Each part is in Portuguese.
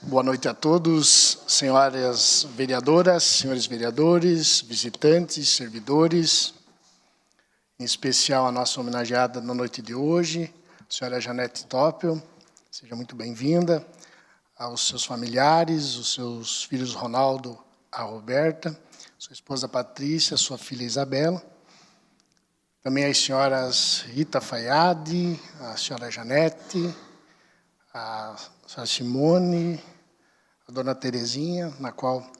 Boa noite a todos, senhoras vereadoras, senhores vereadores, visitantes, servidores, em especial a nossa homenageada na noite de hoje, a senhora Janete Toppel, seja muito bem-vinda, aos seus familiares, os seus filhos Ronaldo, a Roberta, sua esposa Patrícia, sua filha Isabela, também as senhoras Rita Fayad, a senhora Janete, a senhora Simone, a dona Terezinha, na qual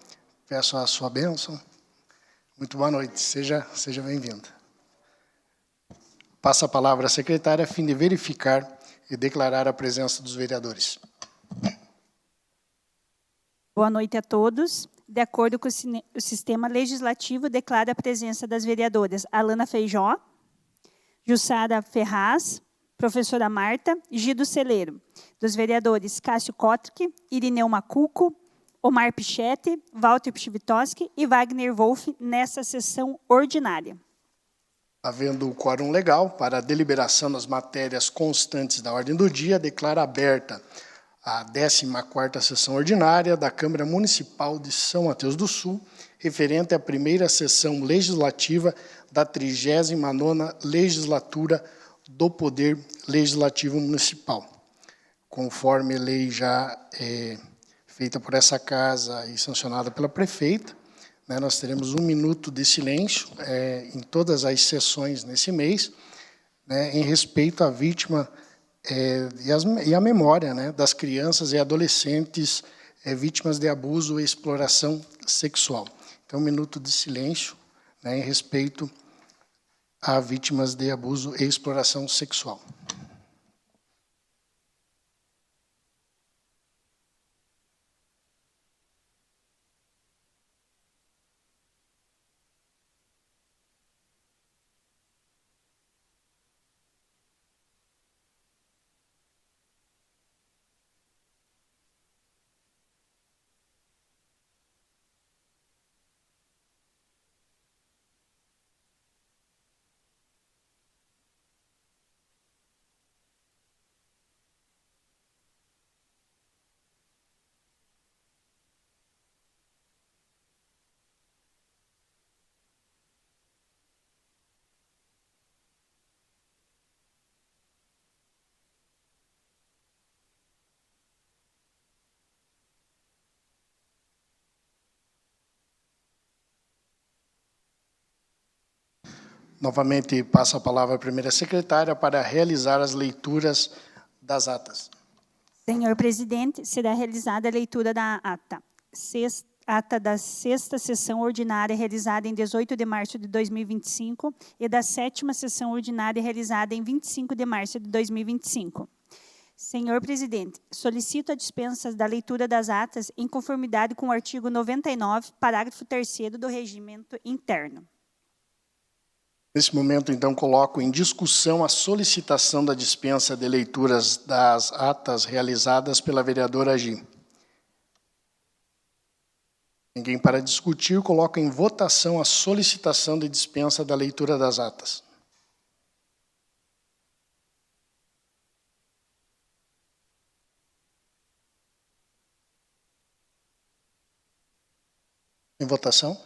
peço a sua bênção. Muito boa noite, seja bem-vinda. Passo a palavra à secretária a fim de verificar e declarar a presença dos vereadores. Boa noite a todos. De acordo com o sistema legislativo, declaro a presença das vereadoras Alana Feijó, Jussara Ferraz, professora Marta, Gido Celeiro. Dos vereadores Cássio Kotrick, Irineu Macuco, Omar Pichetti, Walter Pchivitoski e Wagner Wolff nessa sessão ordinária. Havendo o quórum legal para a deliberação das matérias constantes da ordem do dia, declaro aberta a 14ª sessão ordinária da Câmara Municipal de São Mateus do Sul, referente à primeira sessão legislativa da 39ª Legislatura do Poder Legislativo Municipal. Conforme a lei já feita por essa casa e sancionada pela prefeita, nós teremos 1 minuto de silêncio em todas as sessões nesse mês, em respeito à vítima e à memória das crianças e adolescentes vítimas de abuso e exploração sexual. Então, 1 minuto de silêncio em respeito a vítimas de abuso e exploração sexual. Novamente, passo a palavra à primeira secretária para realizar as leituras das atas. Senhor presidente, será realizada a leitura da ata. Ata da 6ª sessão ordinária realizada em 18 de março de 2025 e da 7ª sessão ordinária realizada em 25 de março de 2025. Senhor presidente, solicito a dispensa da leitura das atas em conformidade com o artigo 99, parágrafo 3º do Regimento Interno. Nesse momento, então, coloco em discussão a solicitação da dispensa de leituras das atas realizadas pela vereadora Agi. Ninguém para discutir, coloco em votação a solicitação de dispensa da leitura das atas. Em votação?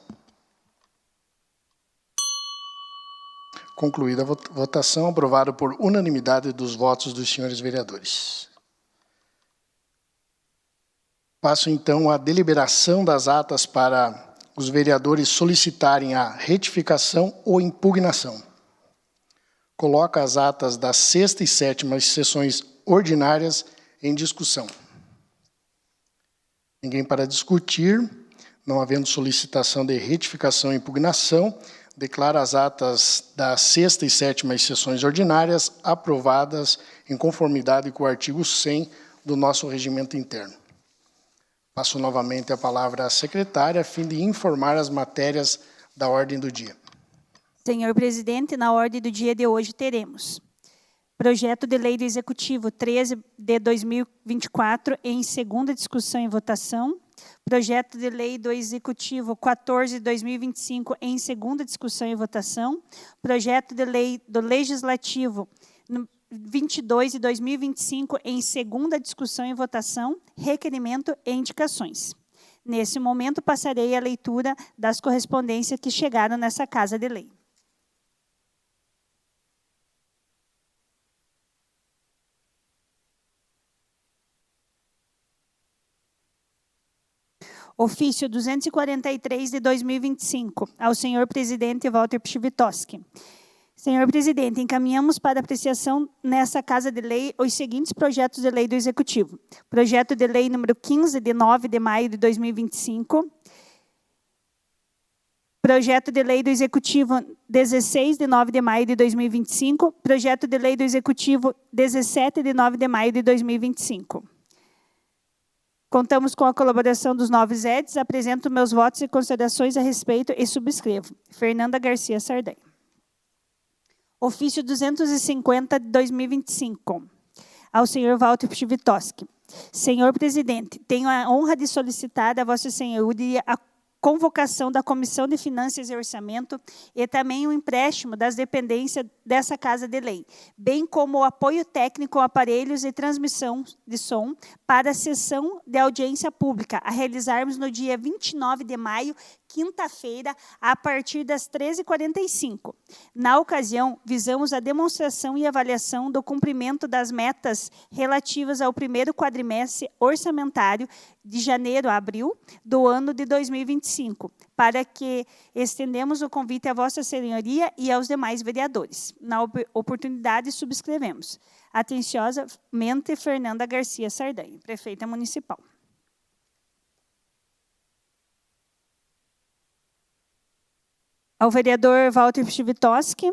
Concluída a votação, aprovado por unanimidade dos votos dos senhores vereadores. Passo, então, à deliberação das atas para os vereadores solicitarem a retificação ou impugnação. Coloco as atas das 6ª e 7ª sessões ordinárias em discussão. Ninguém para discutir, não havendo solicitação de retificação ou impugnação, declaro as atas das 6ª e 7ª sessões ordinárias aprovadas em conformidade com o artigo 100 do nosso regimento interno. Passo novamente a palavra à secretária, a fim de informar as matérias da ordem do dia. Senhor presidente, na ordem do dia de hoje teremos projeto de lei do Executivo 13 de 2024 em segunda discussão e votação, projeto de lei do Executivo 14 de 2025 em segunda discussão e votação, projeto de lei do Legislativo 22 de 2025 em segunda discussão e votação, requerimento e indicações. Nesse momento, passarei a leitura das correspondências que chegaram nessa Casa de Lei. Ofício 243 de 2025, ao senhor presidente Walter Pchivitoski. Senhor presidente, encaminhamos para apreciação nessa Casa de Lei os seguintes projetos de lei do Executivo. Projeto de lei número 15, de 9 de maio de 2025. Projeto de lei do Executivo 16, de 9 de maio de 2025. Projeto de lei do Executivo 17, de 9 de maio de 2025. Contamos com a colaboração dos novos EDs. Apresento meus votos e considerações a respeito e subscrevo. Fernanda Garcia Sardanha. Ofício 250 de 2025, ao senhor Walter Pchivitoski. Senhor presidente, tenho a honra de solicitar a vossa senhoria a convocação da Comissão de Finanças e Orçamento e também o empréstimo das dependências dessa Casa de Lei, bem como o apoio técnico a aparelhos e transmissão de som para a sessão de audiência pública, a realizarmos no dia 29 de maio, quinta-feira, a partir das 13h45. Na ocasião, visamos a demonstração e avaliação do cumprimento das metas relativas ao primeiro quadrimestre orçamentário de janeiro a abril do ano de 2025, para que estendemos o convite à vossa senhoria e aos demais vereadores. Na oportunidade, subscrevemos. Atenciosamente, Fernanda Garcia Sardanha, prefeita municipal. Ao vereador Walter Pchivitoski,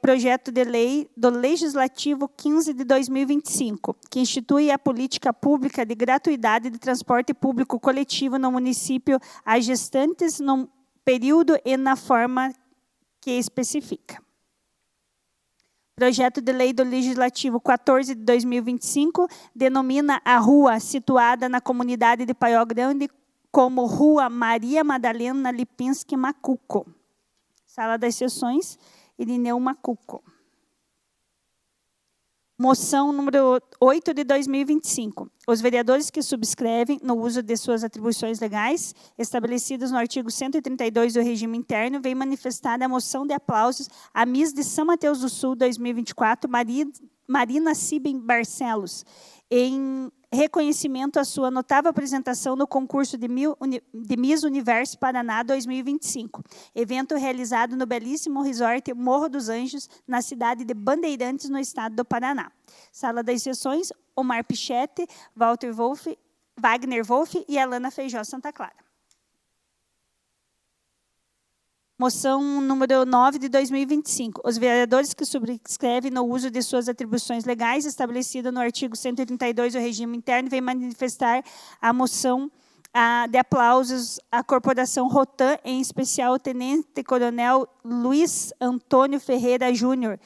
projeto de lei do Legislativo 15 de 2025, que institui a política pública de gratuidade de transporte público coletivo no município a gestantes no período e na forma que especifica. Projeto de lei do Legislativo 14 de 2025 denomina a rua situada na comunidade de Paiol Grande como Rua Maria Madalena Lipinski Macuco. Sala das Sessões, Irineu Macuco. Moção número 8 de 2025. Os vereadores que subscrevem, no uso de suas atribuições legais, estabelecidas no artigo 132 do regime interno, vem manifestada a moção de aplausos à Miss de São Mateus do Sul 2024, Marina Siben Barcelos, em reconhecimento à sua notável apresentação no concurso de Miss Universo Paraná 2025, evento realizado no belíssimo resort Morro dos Anjos, na cidade de Bandeirantes, no estado do Paraná. Sala das Sessões, Omar Pichetti, Wagner Wolff e Alana Feijó Santa Clara. Moção número 9 de 2025. Os vereadores que subscrevem no uso de suas atribuições legais, estabelecida no artigo 132 do regime interno, vem manifestar a moção de aplausos à Corporação Rotan, em especial o Tenente-Coronel Luiz Antônio Ferreira Júnior,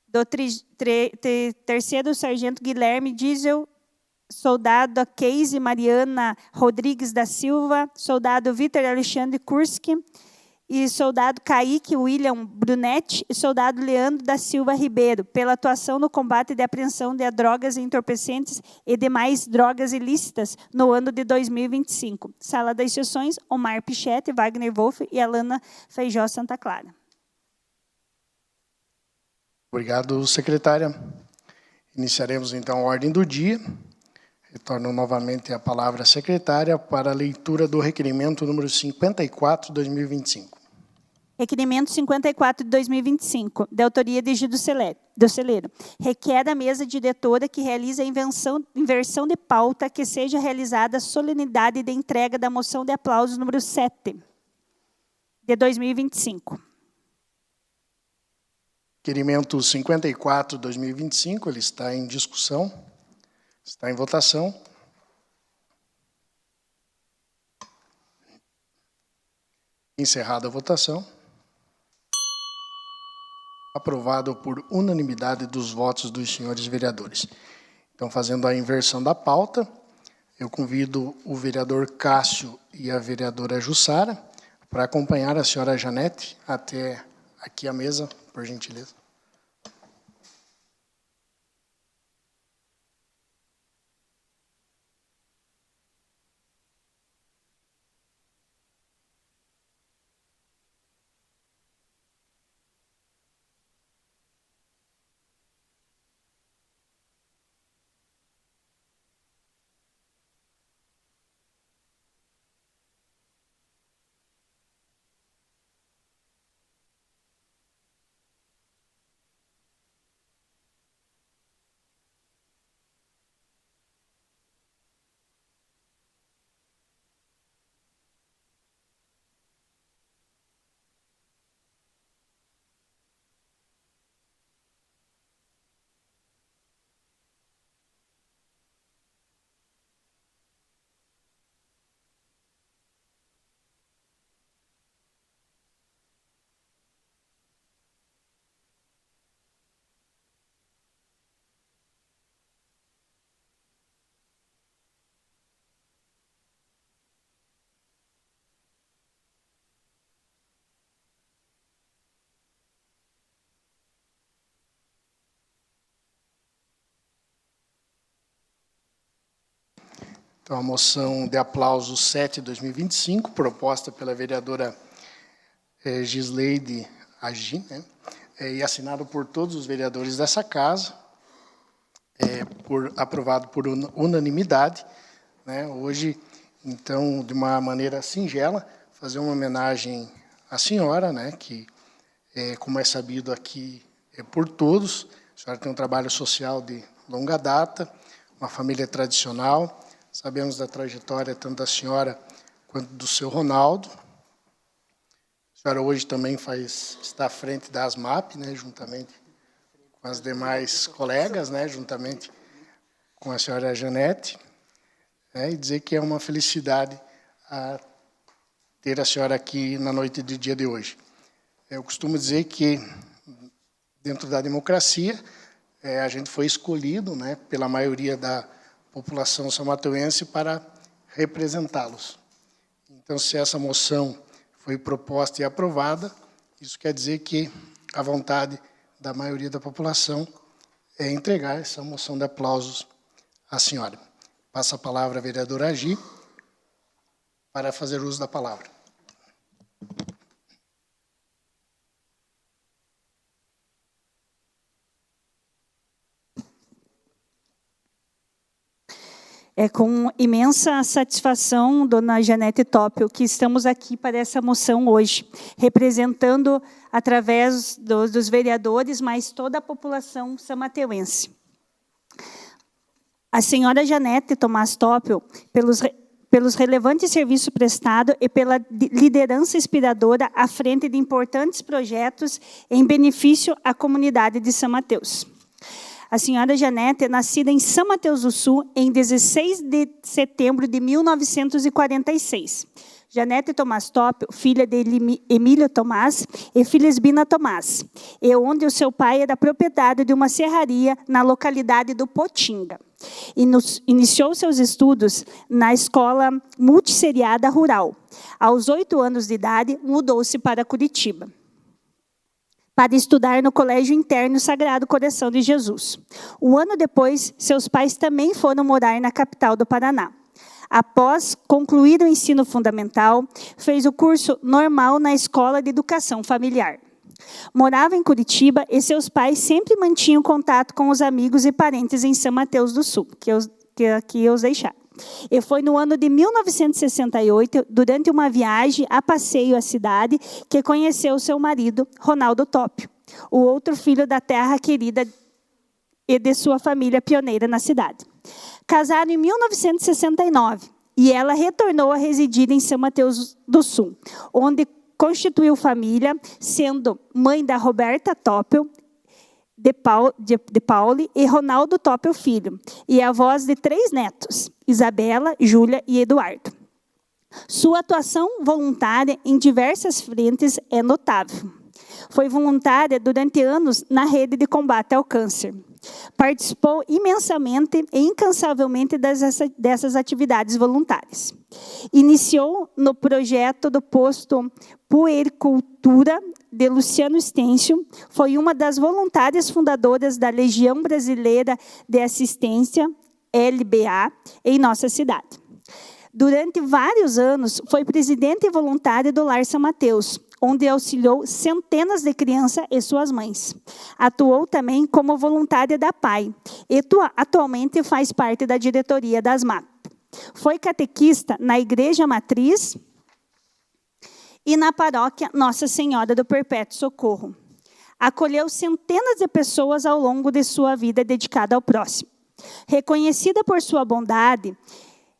do 3º Sargento Guilherme Diesel, soldado Keise Mariana Rodrigues da Silva, soldado Vitor Alexandre Kurski, e soldado Kaique William Brunetti e soldado Leandro da Silva Ribeiro, pela atuação no combate de apreensão de drogas entorpecentes e demais drogas ilícitas no ano de 2025. Sala das Sessões, Omar Pichetti, Wagner Wolff e Alana Feijó Santa Clara. Obrigado, secretária. Iniciaremos, então, a ordem do dia. Retorno novamente a palavra à secretária para a leitura do requerimento número 54, 2025. Requerimento 54 de 2025, de autoria de Gildo Celeiro. Requer a mesa diretora que realize a inversão de pauta que seja realizada a solenidade de entrega da moção de aplausos número 7, de 2025. Requerimento 54, 2025, ele está em discussão, está em votação. Encerrada a votação. Aprovado por unanimidade dos votos dos senhores vereadores. Então, fazendo a inversão da pauta, eu convido o vereador Cássio e a vereadora Jussara para acompanhar a senhora Janete até aqui à mesa, por gentileza. Então, a moção de aplauso 7/2025, proposta pela vereadora Gisleide Agi, né? E assinado por todos os vereadores dessa casa, aprovado por unanimidade, né? Hoje, então, de uma maneira singela, fazer uma homenagem à senhora, né? Que, como é sabido aqui por todos, a senhora tem um trabalho social de longa data, uma família tradicional, sabemos da trajetória tanto da senhora quanto do seu Ronaldo. A senhora hoje também está à frente da ASMAP, né, juntamente com as demais colegas, né, juntamente com a senhora Janete, né, e dizer que é uma felicidade ter a senhora aqui na noite do dia de hoje. Eu costumo dizer que, dentro da democracia, a gente foi escolhido, né, pela maioria da população são-mateuense para representá-los. Então, se essa moção foi proposta e aprovada, isso quer dizer que a vontade da maioria da população é entregar essa moção de aplausos à senhora. Passa a palavra à vereadora Agi para fazer uso da palavra. É com imensa satisfação, dona Janete Tópio, que estamos aqui para essa moção hoje, representando, através dos vereadores, mas toda a população são-mateuense. A senhora Janete Tomás Tópio, pelos relevantes serviços prestados e pela liderança inspiradora à frente de importantes projetos em benefício à comunidade de São Mateus. A senhora Janete é nascida em São Mateus do Sul em 16 de setembro de 1946. Janete Tomás Tópio, filha de Emílio Tomás e Felisbina Tomás, e onde o seu pai era proprietário de uma serraria na localidade do Potinga. Iniciou seus estudos na escola multisseriada rural. Aos 8 anos de idade, mudou-se para Curitiba para estudar no Colégio Interno Sagrado Coração de Jesus. Um ano depois, seus pais também foram morar na capital do Paraná. Após concluir o ensino fundamental, fez o curso normal na Escola de Educação Familiar. Morava em Curitiba e seus pais sempre mantinham contato com os amigos e parentes em São Mateus do Sul, que aqui eu os deixar. E foi no ano de 1968, durante uma viagem a passeio à cidade, que conheceu seu marido, Ronaldo Tópio, o outro filho da terra querida e de sua família pioneira na cidade. Casaram em 1969 e ela retornou a residir em São Mateus do Sul, onde constituiu família, sendo mãe da Roberta Tópio, de Pauli e Ronaldo Tópio Filho, e avós de 3 netos, Isabela, Júlia e Eduardo. Sua atuação voluntária em diversas frentes é notável. Foi voluntária durante anos na rede de combate ao câncer. Participou imensamente e incansavelmente dessas atividades voluntárias. Iniciou no projeto do posto Puericultura de Luciano Stêncio, foi uma das voluntárias fundadoras da Legião Brasileira de Assistência, LBA, em nossa cidade. Durante vários anos, foi presidente voluntária do Lar São Mateus, onde auxiliou centenas de crianças e suas mães. Atuou também como voluntária da PAI e atualmente faz parte da diretoria das ASMAP. Foi catequista na Igreja Matriz e na paróquia Nossa Senhora do Perpétuo Socorro. Acolheu centenas de pessoas ao longo de sua vida dedicada ao próximo. Reconhecida por sua bondade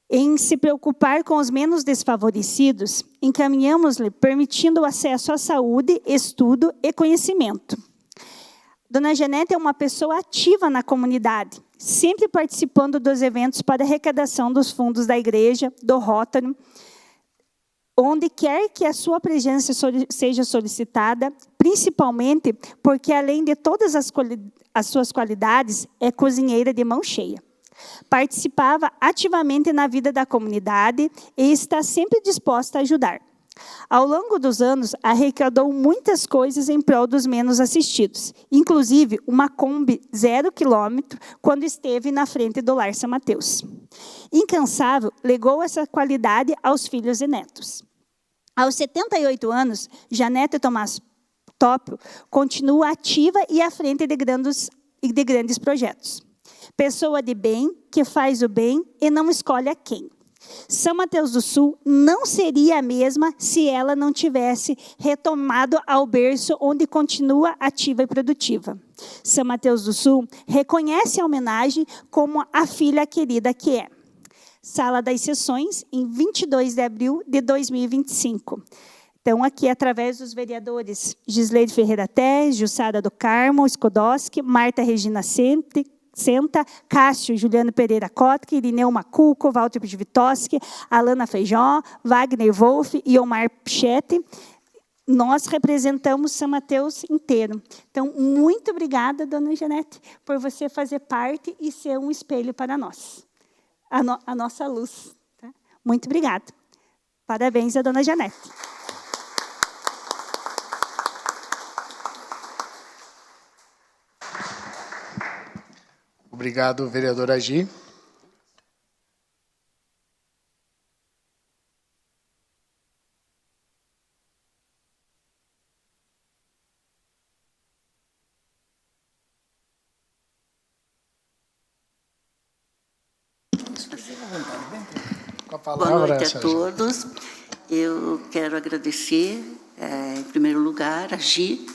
em se preocupar com os menos desfavorecidos, encaminhamos-lhe permitindo o acesso à saúde, estudo e conhecimento. Dona Janete é uma pessoa ativa na comunidade, sempre participando dos eventos para arrecadação dos fundos da igreja, do Rótano, onde quer que a sua presença seja solicitada, principalmente porque, além de todas as suas qualidades, é cozinheira de mão cheia. Participava ativamente na vida da comunidade e está sempre disposta a ajudar. Ao longo dos anos, arrecadou muitas coisas em prol dos menos assistidos, inclusive uma Kombi 0 km, quando esteve na frente do Lar São Mateus. Incansável, legou essa qualidade aos filhos e netos. Aos 78 anos, Janete Tomás Tópio continua ativa e à frente de grandes projetos. Pessoa de bem, que faz o bem e não escolhe a quem. São Mateus do Sul não seria a mesma se ela não tivesse retomado ao berço onde continua ativa e produtiva. São Mateus do Sul reconhece a homenagem como a filha querida que é. Sala das Sessões, em 22 de abril de 2025. Então, aqui, através dos vereadores Gisleide Ferreira Té, Jussara do Carmo, Skodowski, Marta Regina Senta, Cássio Juliano Pereira Kotke, Irineu Macuco, Walter Pivitoski, Alana Feijó, Wagner Wolff e Omar Pichetti. Nós representamos São Mateus inteiro. Então, muito obrigada, dona Janete, por você fazer parte e ser um espelho para nós. A nossa luz. Tá? Muito obrigada. Parabéns à dona Janete. Obrigado, vereadora Agi. Com a palavra, boa noite a todos. Eu quero agradecer, em primeiro lugar, a Gi,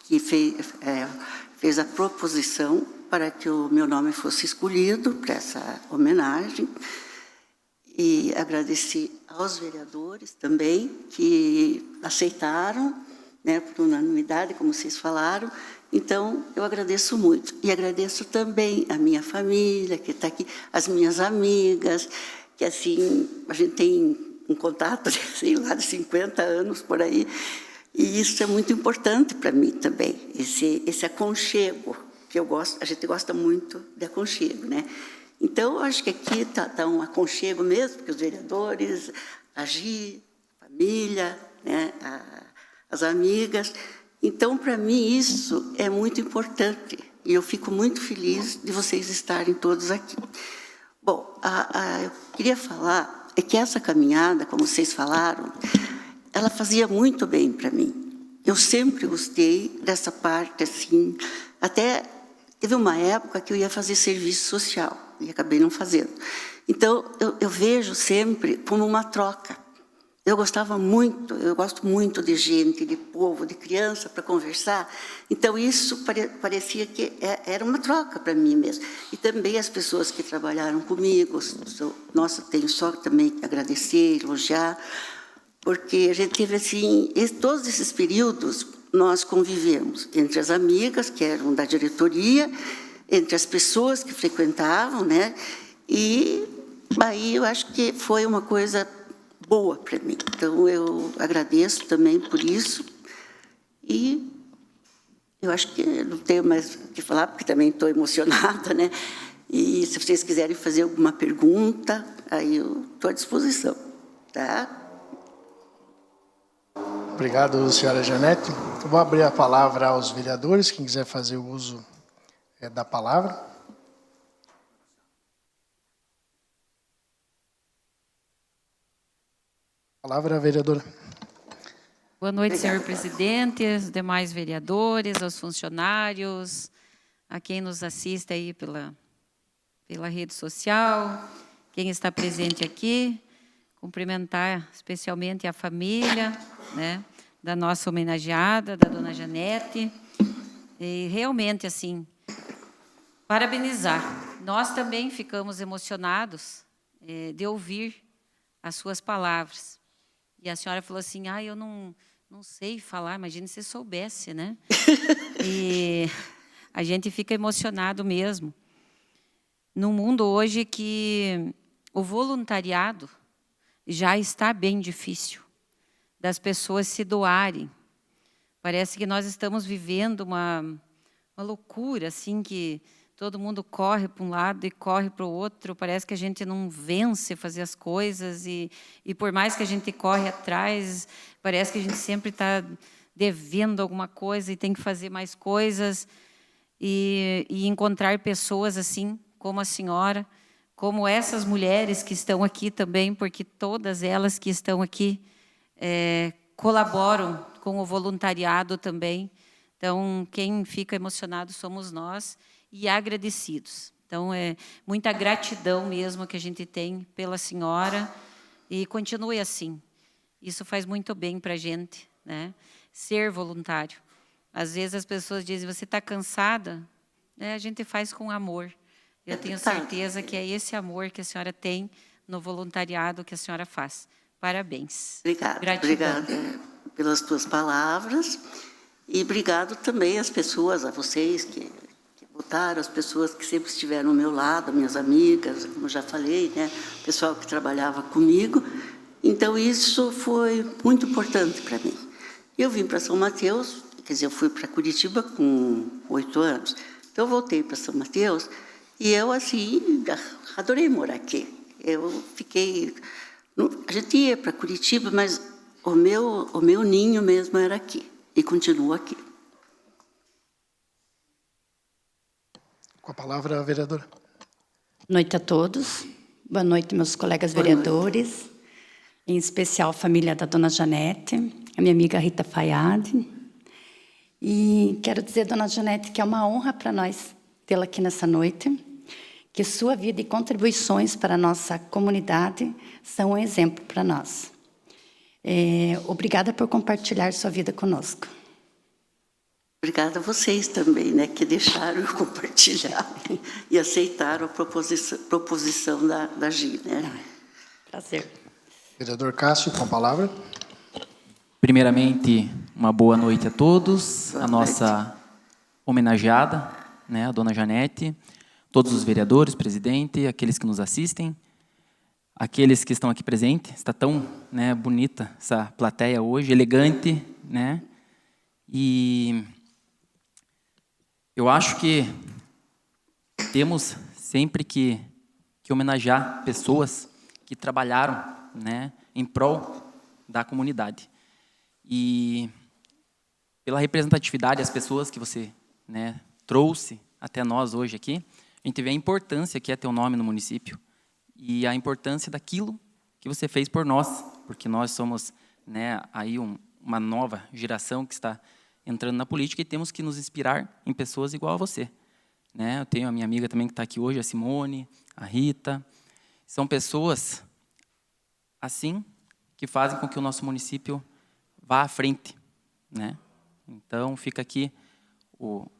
que fez a proposição para que o meu nome fosse escolhido para essa homenagem. E agradecer aos vereadores também, que aceitaram, né, por unanimidade, como vocês falaram. Então, eu agradeço muito. E agradeço também a minha família, que está aqui, as minhas amigas, que, assim, a gente tem um contato, sei lá, de 50 anos por aí. E isso é muito importante para mim também, esse aconchego, que eu gosto, a gente gosta muito de aconchego, né? Então, eu acho que aqui está um aconchego mesmo, porque os vereadores, a Gi, a família, né, as amigas. Então, para mim, isso é muito importante. E eu fico muito feliz de vocês estarem todos aqui. Bom, eu queria falar que essa caminhada, como vocês falaram, ela fazia muito bem para mim. Eu sempre gostei dessa parte, assim, até teve uma época que eu ia fazer serviço social, e acabei não fazendo. Então, eu vejo sempre como uma troca. Eu gosto muito de gente, de povo, de criança para conversar. Então, isso parecia que era uma troca para mim mesmo. E também as pessoas que trabalharam comigo, nossa, tenho só também que agradecer, elogiar, porque a gente teve, assim, todos esses períodos, nós convivemos entre as amigas, que eram da diretoria, entre as pessoas que frequentavam, né? E aí eu acho que foi uma coisa boa para mim. Então, eu agradeço também por isso. E eu acho que não tenho mais o que falar, porque também estou emocionada, né? E se vocês quiserem fazer alguma pergunta, aí eu estou à disposição, tá? Obrigado, senhora Janete. Eu vou abrir a palavra aos vereadores, quem quiser fazer o uso da palavra. Palavra, vereadora. Boa noite, senhor presidente, aos demais vereadores, aos funcionários, a quem nos assiste aí pela rede social, quem está presente aqui, cumprimentar especialmente a família, né, da nossa homenageada, da dona Janete, e realmente, assim, parabenizar. Nós também ficamos emocionados de ouvir as suas palavras. E a senhora falou assim, eu não sei falar, imagine se soubesse, né? E a gente fica emocionado mesmo. No mundo hoje que o voluntariado já está bem difícil, das pessoas se doarem. Parece que nós estamos vivendo uma loucura, assim, que todo mundo corre para um lado e corre para o outro, parece que a gente não vence fazer as coisas, e por mais que a gente corre atrás, parece que a gente sempre está devendo alguma coisa e tem que fazer mais coisas, e encontrar pessoas assim, como a senhora, como essas mulheres que estão aqui também, porque todas elas que estão aqui colaboram com o voluntariado também. Então, quem fica emocionado somos nós e agradecidos. Então, é muita gratidão mesmo que a gente tem pela senhora e continue assim. Isso faz muito bem para a gente, né? Ser voluntário. Às vezes as pessoas dizem, você está cansada? A gente faz com amor. Eu tenho certeza que é esse amor que a senhora tem no voluntariado que a senhora faz. Parabéns. Obrigada pelas tuas palavras. E obrigado também às pessoas, a vocês que votaram, as pessoas que sempre estiveram ao meu lado, minhas amigas, como eu já falei, né? O pessoal que trabalhava comigo. Então, isso foi muito importante para mim. Eu vim para São Mateus, quer dizer, eu fui para Curitiba com 8 anos. Então, eu voltei para São Mateus e eu, assim, adorei morar aqui. Eu fiquei... A gente ia para Curitiba, mas o meu ninho mesmo era aqui. E continuo aqui. Com a palavra, a vereadora. Boa noite a todos. Boa noite, meus colegas vereadores. Em especial a família da dona Janete, a minha amiga Rita Fayad. E quero dizer, dona Janete, que é uma honra para nós tê-la aqui nessa noite, que sua vida e contribuições para a nossa comunidade são um exemplo para nós. Obrigada por compartilhar sua vida conosco. Obrigada a vocês também, né, que deixaram eu compartilhar e aceitaram a proposição da Gi, né? Prazer. Vereador Cássio, com a palavra. Primeiramente, uma boa noite a todos, a nossa homenageada, né, a dona Janete, todos os vereadores, presidente, aqueles que nos assistem, aqueles que estão aqui presentes. Está tão, né, bonita essa plateia hoje, elegante, né? E eu acho que temos sempre que homenagear pessoas que trabalharam, né, em prol da comunidade. E pela representatividade, as pessoas que você, né, trouxe até nós hoje aqui, a gente vê a importância que é ter um nome no município e a importância daquilo que você fez por nós, porque nós somos, né, aí uma nova geração que está entrando na política e temos que nos inspirar em pessoas igual a você, né? Eu tenho a minha amiga também que está aqui hoje, a Simone, a Rita. São pessoas assim que fazem com que o nosso município vá à frente, né? Então fica aqui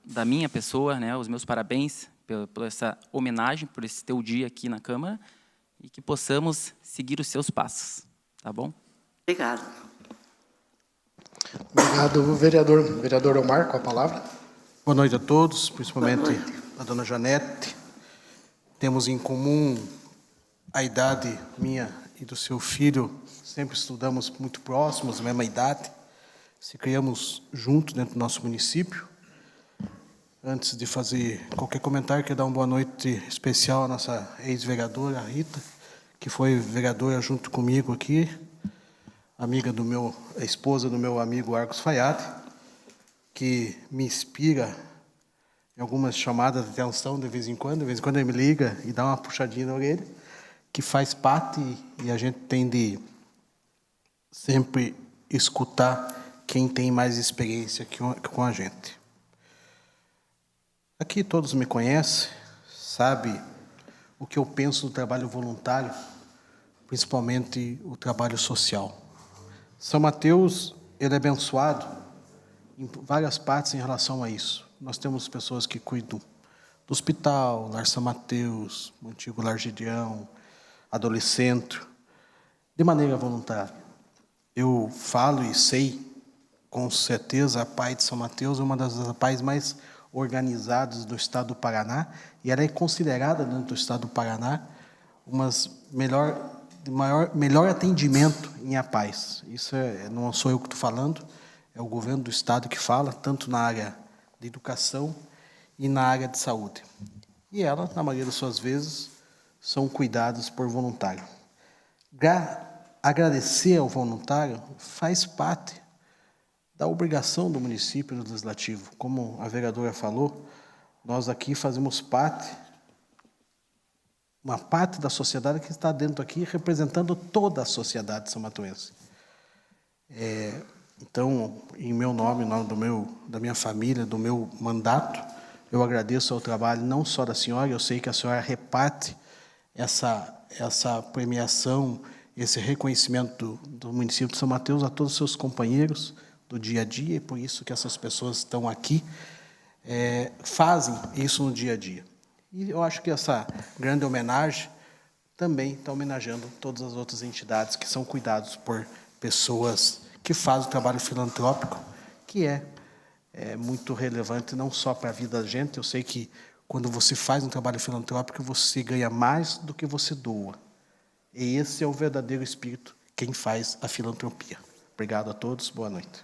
da minha pessoa, né, os meus parabéns por essa homenagem, por esse teu dia aqui na Câmara e que possamos seguir os seus passos, tá bom? Obrigada. Obrigado, vereador. Vereador Omar, com a palavra. Boa noite a todos, principalmente a dona Janete. Temos em comum a idade minha e do seu filho, sempre estudamos muito próximos, a mesma idade, se criamos juntos dentro do nosso município. Antes de fazer qualquer comentário, quero dar uma boa noite especial à nossa ex-vereadora, Rita, que foi vereadora junto comigo aqui, amiga a esposa do meu amigo Argos Fayad, que me inspira em algumas chamadas de atenção de vez em quando ele me liga e dá uma puxadinha na orelha, que faz parte e a gente tem de sempre escutar quem tem mais experiência com a gente. Aqui todos me conhecem, sabem o que eu penso do trabalho voluntário, principalmente o trabalho social. São Mateus, ele é abençoado em várias partes em relação a isso. Nós temos pessoas que cuidam do hospital, Lar São Mateus, o antigo Lar Gideão, adolescente, de maneira voluntária. Eu falo e sei, com certeza, a PAI de São Mateus é uma das PAIs mais organizadas do estado do Paraná, e ela é considerada, dentro do estado do Paraná, melhor atendimento em APAES. Isso não sou eu que estou falando, é o governo do estado que fala, tanto na área de educação e na área de saúde. E ela, na maioria das suas vezes, são cuidadas por voluntário. Agradecer ao voluntário faz parte da obrigação do município legislativo. Como a vereadora falou, nós aqui fazemos parte uma parte da sociedade que está dentro aqui, representando toda a sociedade são-matoense. Então, em meu nome, em nome da minha família, do meu mandato, eu agradeço ao trabalho não só da senhora, eu sei que a senhora reparte essa premiação, esse reconhecimento do município de São Mateus a todos os seus companheiros do dia a dia, e por isso que essas pessoas estão aqui, fazem isso no dia a dia. E eu acho que essa grande homenagem também está homenageando todas as outras entidades que são cuidadas por pessoas que fazem o trabalho filantrópico, que é muito relevante não só para a vida da gente. Eu sei que quando você faz um trabalho filantrópico, você ganha mais do que você doa. E esse é o verdadeiro espírito, quem faz a filantropia. Obrigado a todos, boa noite.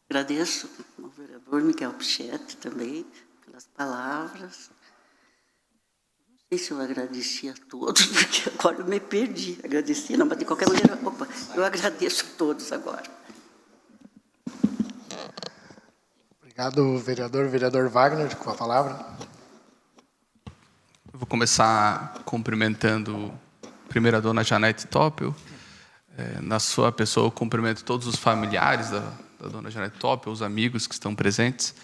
Agradeço ao vereador Miguel Pichetti também pelas palavras. Não sei se eu agradeci a todos, porque agora eu me perdi. Agradeci, não, mas de qualquer maneira, eu agradeço a todos agora. Obrigado, vereador. Vereador Wagner, com a palavra. Eu vou começar cumprimentando primeiro a dona Janete Topel. Na sua pessoa, eu cumprimento todos os familiares da dona Janete Topel, os amigos que estão presentes.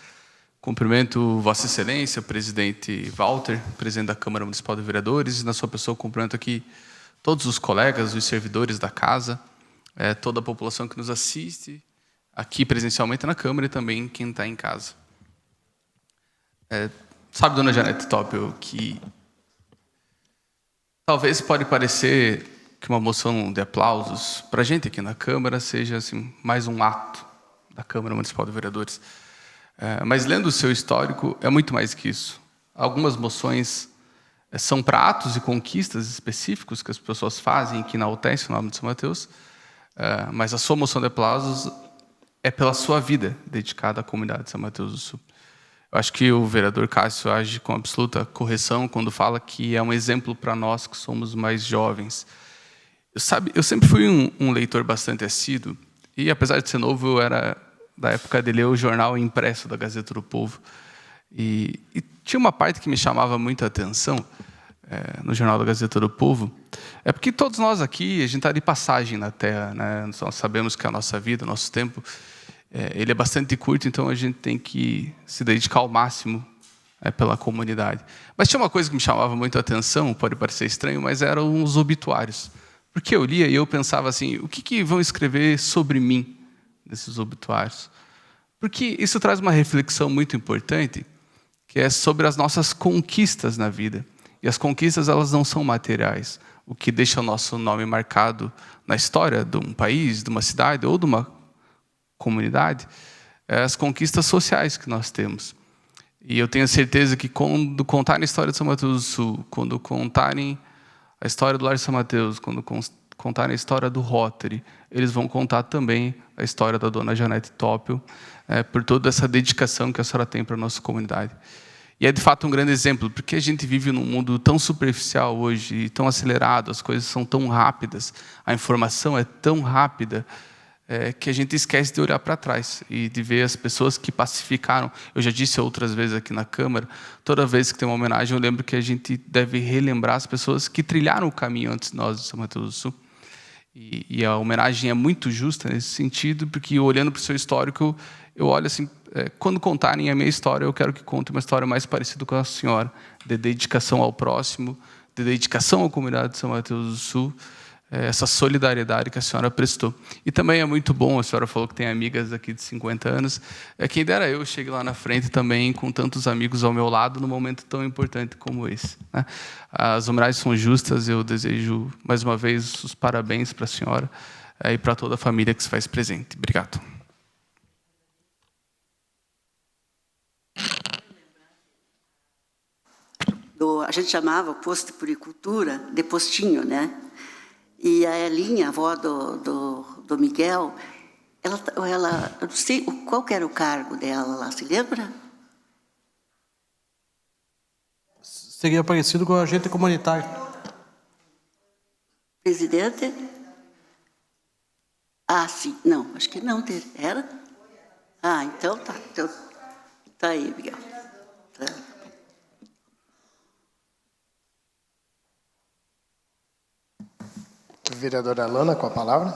Cumprimento Vossa Excelência, o presidente Walter, presidente da Câmara Municipal de Vereadores, e na sua pessoa cumprimento aqui todos os colegas, os servidores da casa, toda a população que nos assiste, aqui presencialmente na Câmara e também quem está em casa. Sabe, dona Janete Topel, que talvez pode parecer que uma moção de aplausos para a gente aqui na Câmara seja assim, mais um ato da Câmara Municipal de Vereadores. Mas lendo o seu histórico, é muito mais que isso. Algumas moções são para atos e conquistas específicos que as pessoas fazem que enaltecem o nome de São Mateus, mas a sua moção de aplausos é pela sua vida dedicada à comunidade de São Mateus do Sul. Eu acho que o vereador Cássio age com absoluta correção quando fala que é um exemplo para nós que somos mais jovens. Eu sempre fui um leitor bastante assíduo, e apesar de ser novo, eu era da época de ler o jornal impresso da Gazeta do Povo. E tinha uma parte que me chamava muita atenção no jornal da Gazeta do Povo, porque todos nós aqui, a gente está de passagem na Terra, né? Nós sabemos que a nossa vida, o nosso tempo, ele é bastante curto, então a gente tem que se dedicar ao máximo pela comunidade. Mas tinha uma coisa que me chamava muito a atenção, pode parecer estranho, mas eram os obituários. Porque eu lia e eu pensava assim, o que vão escrever sobre mim nesses obituários? Porque isso traz uma reflexão muito importante, que é sobre as nossas conquistas na vida. E as conquistas, elas não são materiais. O que deixa o nosso nome marcado na história de um país, de uma cidade ou de uma comunidade, é as conquistas sociais que nós temos. E eu tenho certeza que quando contarem a história de São Mateus do Sul, quando contarem a história do Lar São Mateus, quando contarem a história do Rotary, eles vão contar também a história da dona Janete Topel, por toda essa dedicação que a senhora tem para a nossa comunidade. E é, de fato, um grande exemplo, porque a gente vive num mundo tão superficial hoje, tão acelerado, as coisas são tão rápidas, a informação é tão rápida, que a gente esquece de olhar para trás e de ver as pessoas que pacificaram. Eu já disse outras vezes aqui na Câmara, toda vez que tem uma homenagem, eu lembro que a gente deve relembrar as pessoas que trilharam o caminho antes de nós, de São Mateus do Sul. E a homenagem é muito justa nesse sentido, porque olhando para o seu histórico, eu olho assim, quando contarem a minha história, eu quero que contem uma história mais parecida com a senhora, de dedicação ao próximo, de dedicação à comunidade de São Mateus do Sul, essa solidariedade que a senhora prestou. E também é muito bom, a senhora falou que tem amigas aqui de 50 anos, quem dera eu chegue lá na frente também com tantos amigos ao meu lado num momento tão importante como esse, né? As homenagens são justas, eu desejo mais uma vez os parabéns para a senhora e para toda a família que se faz presente. Obrigado. A gente chamava o posto de puricultura de postinho, né? E a Elinha, a avó do Miguel, ela, eu não sei qual que era o cargo dela lá, se lembra? Seria parecido com o agente comunitário. Presidente? Ah, sim. Não, acho que não. Era? Ah, então tá. Então, tá aí, Miguel. Tá. Vereadora Alana, com a palavra.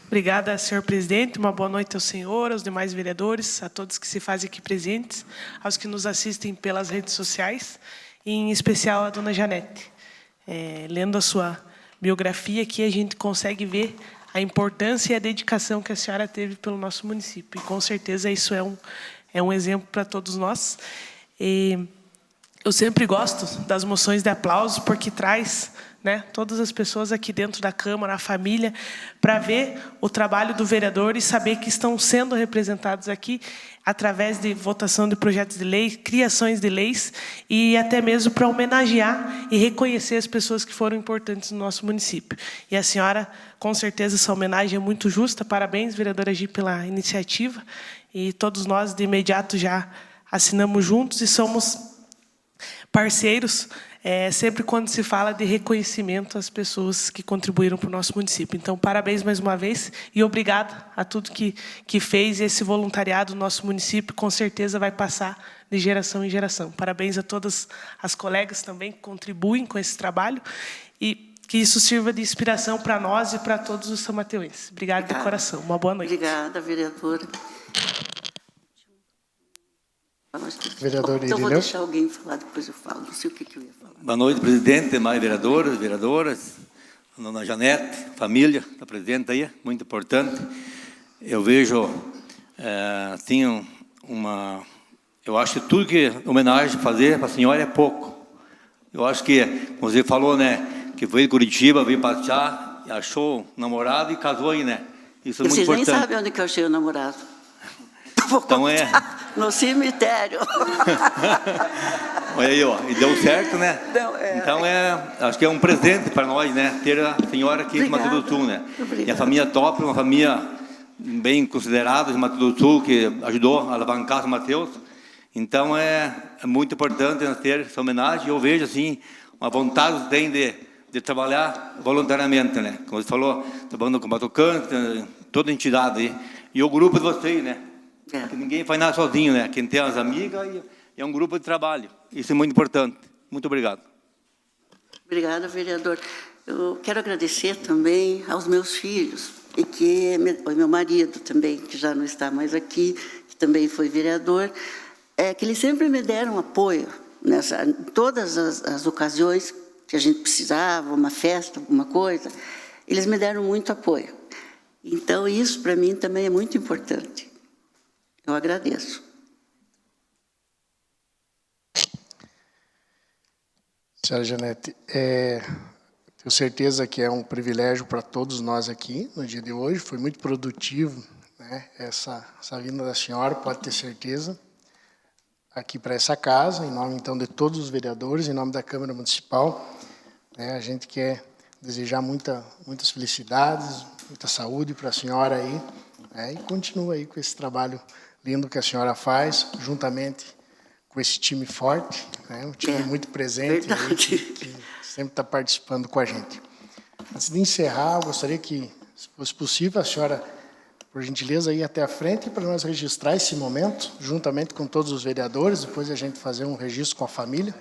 Obrigada, senhor presidente. Uma boa noite ao senhor, aos demais vereadores, a todos que se fazem aqui presentes, aos que nos assistem pelas redes sociais, e em especial a dona Janete. Lendo a sua biografia aqui, a gente consegue ver a importância e a dedicação que a senhora teve pelo nosso município. E, com certeza, isso é um exemplo para todos nós. Eu sempre gosto das moções de aplauso, porque traz, né, todas as pessoas aqui dentro da Câmara, a família, para ver o trabalho do vereador e saber que estão sendo representados aqui através de votação de projetos de lei, criações de leis e até mesmo para homenagear e reconhecer as pessoas que foram importantes no nosso município. E a senhora, com certeza, essa homenagem é muito justa. Parabéns, vereadora Gi, pela iniciativa. E todos nós, de imediato, já assinamos juntos e somos parceiros sempre quando se fala de reconhecimento às pessoas que contribuíram para o nosso município. Então, parabéns mais uma vez e obrigado a tudo que fez esse voluntariado no nosso município. Com certeza vai passar de geração em geração. Parabéns a todas as colegas também que contribuem com esse trabalho e que isso sirva de inspiração para nós e para todos os samateuenses. Obrigada de coração. Uma boa noite. Obrigada, vereadora. Vereador Então, vou Irineu. deixar alguém falar, depois eu falo. Não sei o que eu ia falar. Boa noite, presidente, demais vereadores, vereadoras, a dona Janete, família, está presente aí, muito importante. Eu vejo, assim, eu acho que tudo que homenagem fazer para a senhora é pouco. Eu acho que, como você falou, né, que veio de Curitiba, veio passear, achou um namorado e casou aí, né? Isso é muito Vocês nem importante. sabem onde que eu achei o namorado. Então No cemitério. Olha aí, ó, e deu certo, né? Não, Então, acho que é um presente para nós, né? Ter a senhora aqui de Mato Grosso do Sul, né? Obrigada. E a família top, uma família bem considerada de Mato Grosso do Sul, que ajudou a alavancar São Mateus. Então, é muito importante nós ter essa homenagem. Eu vejo, assim, uma vontade que tem de trabalhar voluntariamente, né? Como você falou, trabalhando com Batucante, toda a entidade aí. E o grupo de vocês, né? Que ninguém faz nada sozinho, né? Quem tem as amigas e é um grupo de trabalho. Isso é muito importante. Muito obrigado. Obrigada, vereador. Eu quero agradecer também aos meus filhos, e que meu marido também, que já não está mais aqui, que também foi vereador, que eles sempre me deram apoio em todas as ocasiões que a gente precisava, uma festa, alguma coisa, eles me deram muito apoio. Então, isso para mim também é muito importante. Eu agradeço. Senhora Janete, tenho certeza que é um privilégio para todos nós aqui no dia de hoje. Foi muito produtivo, né, essa vinda da senhora, pode ter certeza, aqui para essa casa, em nome, então, de todos os vereadores, em nome da Câmara Municipal. A gente quer desejar muitas felicidades, muita saúde para a senhora aí, e continua aí com esse trabalho lindo que a senhora faz, juntamente com esse time forte, um time muito presente, aí, que sempre está participando com a gente. Antes de encerrar, eu gostaria que, se fosse possível, a senhora, por gentileza, ir até a frente para nós registrar esse momento, juntamente com todos os vereadores, depois a gente fazer um registro com a família.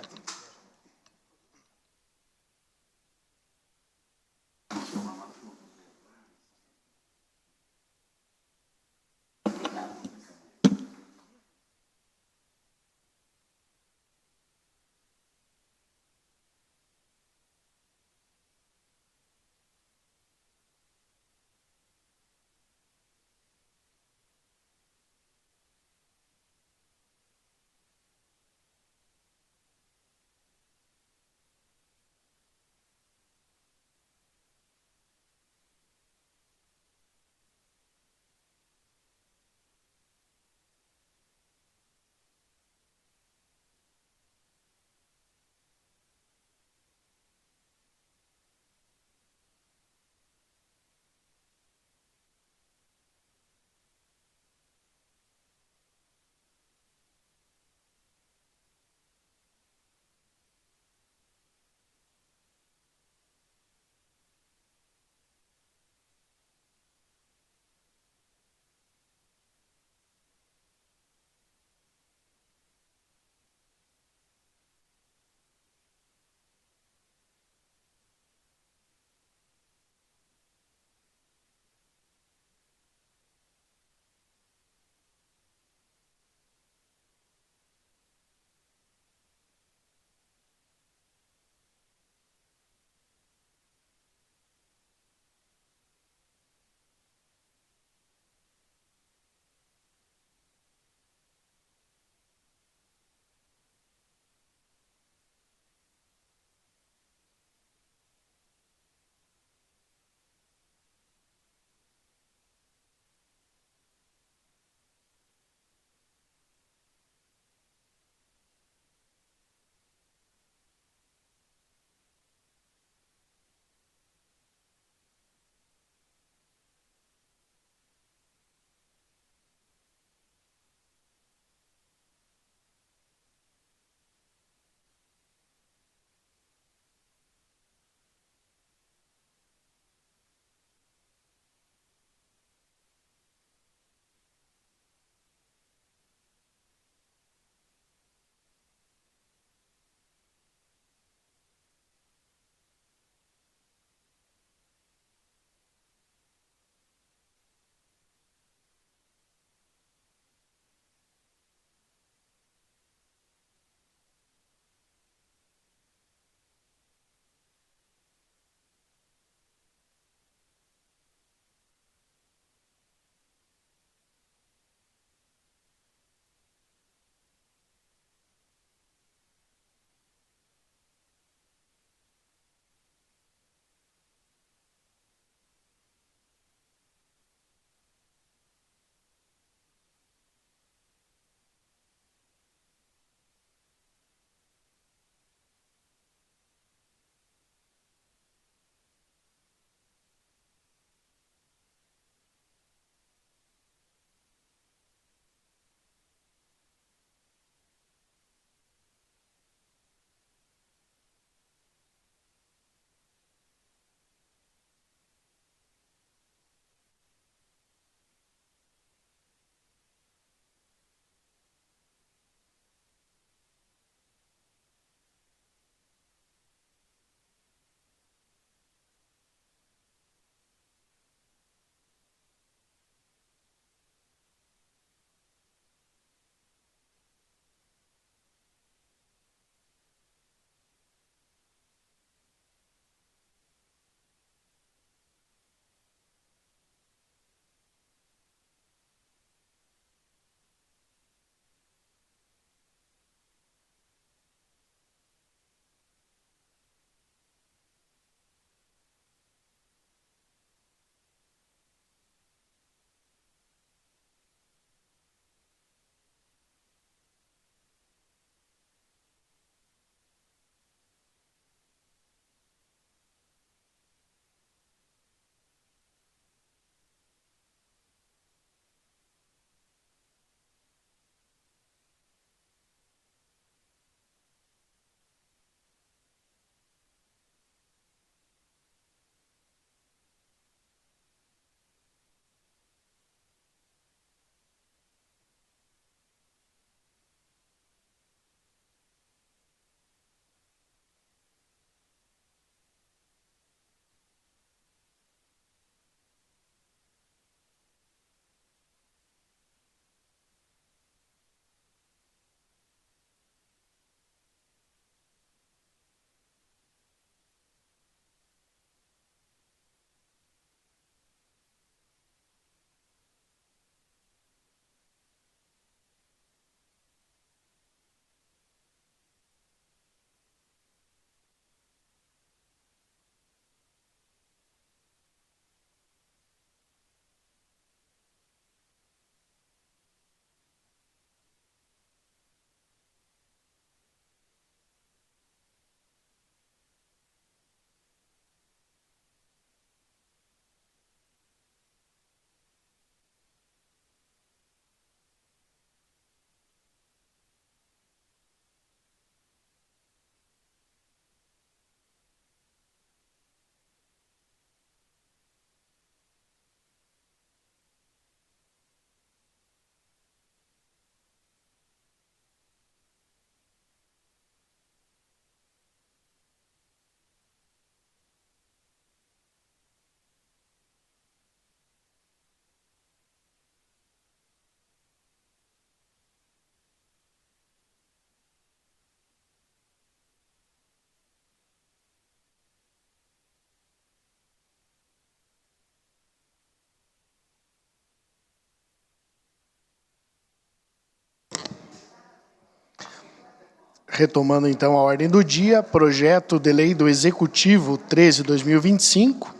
Retomando, então, a ordem do dia, projeto de lei do Executivo 13/2025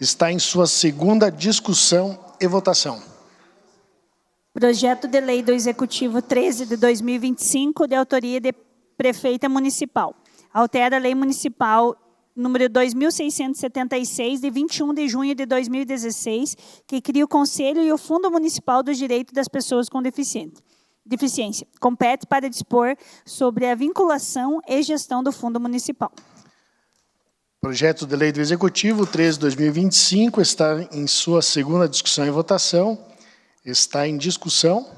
está em sua segunda discussão e votação. Projeto de lei do Executivo 13 de 2025, de autoria de Prefeita Municipal. Altera a Lei Municipal número 2.676, de 21 de junho de 2016, que cria o Conselho e o Fundo Municipal dos Direitos das Pessoas com Deficiência. Compete para dispor sobre a vinculação e gestão do Fundo Municipal. Projeto de lei do Executivo 13/2025 está em sua segunda discussão e votação. Está em discussão.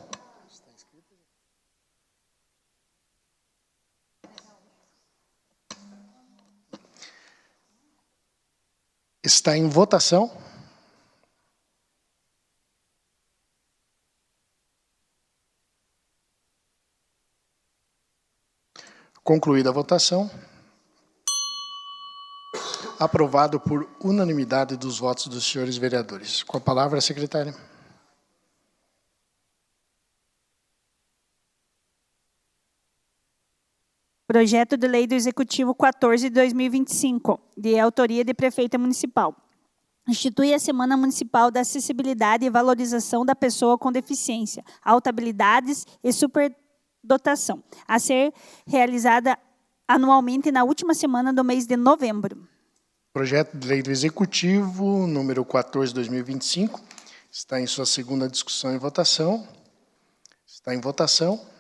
Está em votação. Concluída a votação. Aprovado por unanimidade dos votos dos senhores vereadores. Com a palavra, a secretária. Projeto de lei do Executivo 14 de 2025, de autoria de Prefeita Municipal. Institui a Semana Municipal da Acessibilidade e Valorização da Pessoa com Deficiência, Alta Habilidades e Superdotação, a ser realizada anualmente na última semana do mês de novembro. Projeto de lei do Executivo, número 14/2025, está em sua segunda discussão e votação. Está em votação.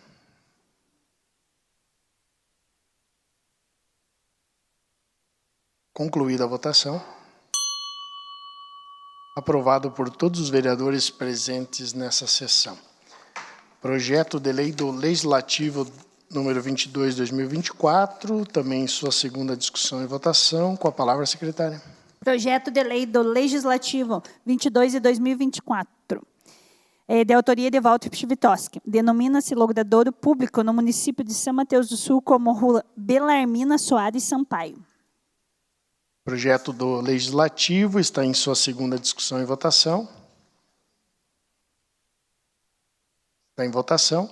Concluída a votação. Aprovado por todos os vereadores presentes nessa sessão. Projeto de lei do Legislativo número 22/2024, também em sua segunda discussão e votação. Com a palavra, a secretária. Projeto de lei do Legislativo 22 de 2024, de autoria de Walter Pchivitoski. Denomina-se logradouro público no município de São Mateus do Sul como Rua Belarmina Soares Sampaio. Projeto do Legislativo está em sua segunda discussão e votação. Está em votação.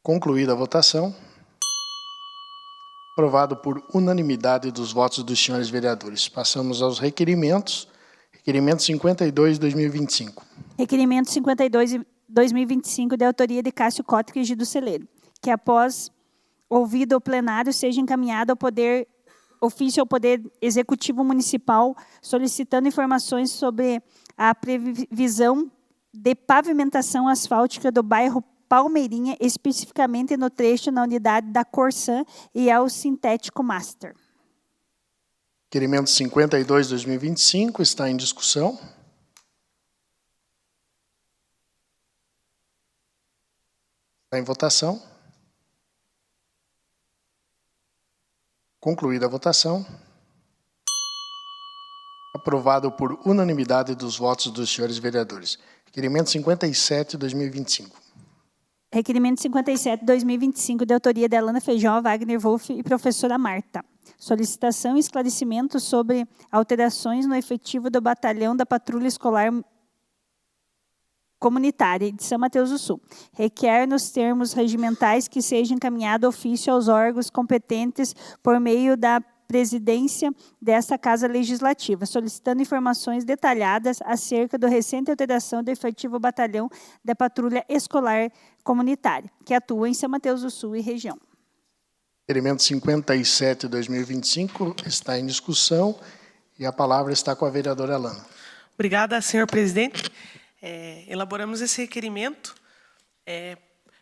Concluída a votação. Aprovado por unanimidade dos votos dos senhores vereadores. Passamos aos requerimentos. Requerimento 52/2025. Requerimento 52/2025, de autoria de Cássio Cótrica e Gido Celeiro, que após ouvido o plenário seja encaminhado ao ofício ao Poder Executivo Municipal, solicitando informações sobre a previsão de pavimentação asfáltica do bairro Palmeirinha, especificamente no trecho na unidade da Corsã e ao Sintético Master. Requerimento 52/2025 está em discussão. Está em votação. Concluída a votação. Aprovado por unanimidade dos votos dos senhores vereadores. Requerimento 57/2025. Requerimento 57/2025, de autoria de Alana Feijó, Wagner Wolff e professora Marta. Solicitação e esclarecimento sobre alterações no efetivo do Batalhão da Patrulha Escolar Comunitária de São Mateus do Sul. Requer, nos termos regimentais, que seja encaminhado ofício aos órgãos competentes por meio da presidência desta Casa Legislativa, solicitando informações detalhadas acerca da recente alteração do efetivo Batalhão da Patrulha Escolar Comunitária, que atua em São Mateus do Sul e região. Requerimento 57/2025 está em discussão e a palavra está com a vereadora Alana. Obrigada, senhor presidente. Elaboramos esse requerimento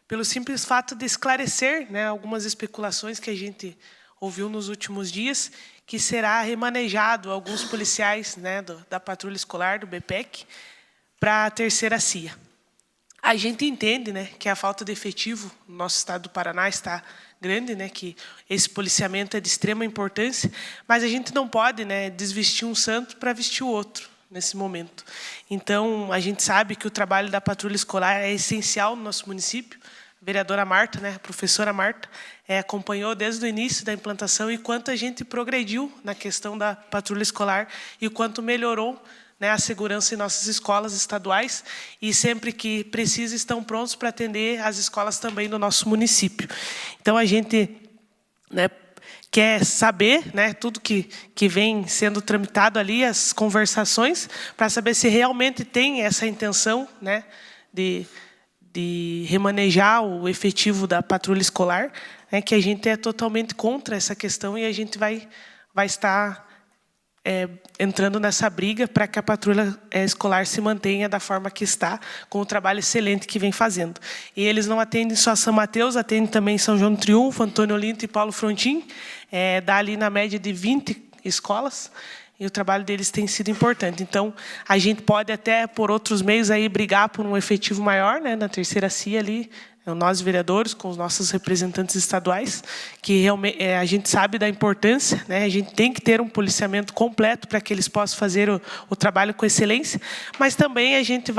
pelo simples fato de esclarecer, né, algumas especulações que a gente ouviu nos últimos dias, que será remanejado alguns policiais, né, da Patrulha Escolar, do BPEC, para a terceira CIA. A gente entende, né, que a falta de efetivo no nosso estado do Paraná está grande, né, que esse policiamento é de extrema importância, mas a gente não pode, né, desvestir um santo para vestir o outro nesse momento. Então, a gente sabe que o trabalho da Patrulha Escolar é essencial no nosso município. A vereadora Marta, né, a professora Marta, acompanhou desde o início da implantação e quanto a gente progrediu na questão da Patrulha Escolar e o quanto melhorou né, a segurança em nossas escolas estaduais e sempre que precisa estão prontos para atender as escolas também do nosso município. Então a gente, né, quer saber, né, tudo que vem sendo tramitado ali, as conversações, para saber se realmente tem essa intenção, né, de remanejar o efetivo da patrulha escolar, né, que a gente é totalmente contra essa questão e a gente vai estar entrando nessa briga para que a patrulha escolar se mantenha da forma que está, com o trabalho excelente que vem fazendo. E eles não atendem só São Mateus, atendem também São João do Triunfo, Antônio Olinto e Paulo Frontin, dá ali na média de 20 escolas, e o trabalho deles tem sido importante. Então, a gente pode até, por outros meios, aí, brigar por um efetivo maior, né, na terceira CIA ali, nós vereadores, com os nossos representantes estaduais, que realmente a gente sabe da importância, né? A gente tem que ter um policiamento completo para que eles possam fazer o trabalho com excelência, mas também a gente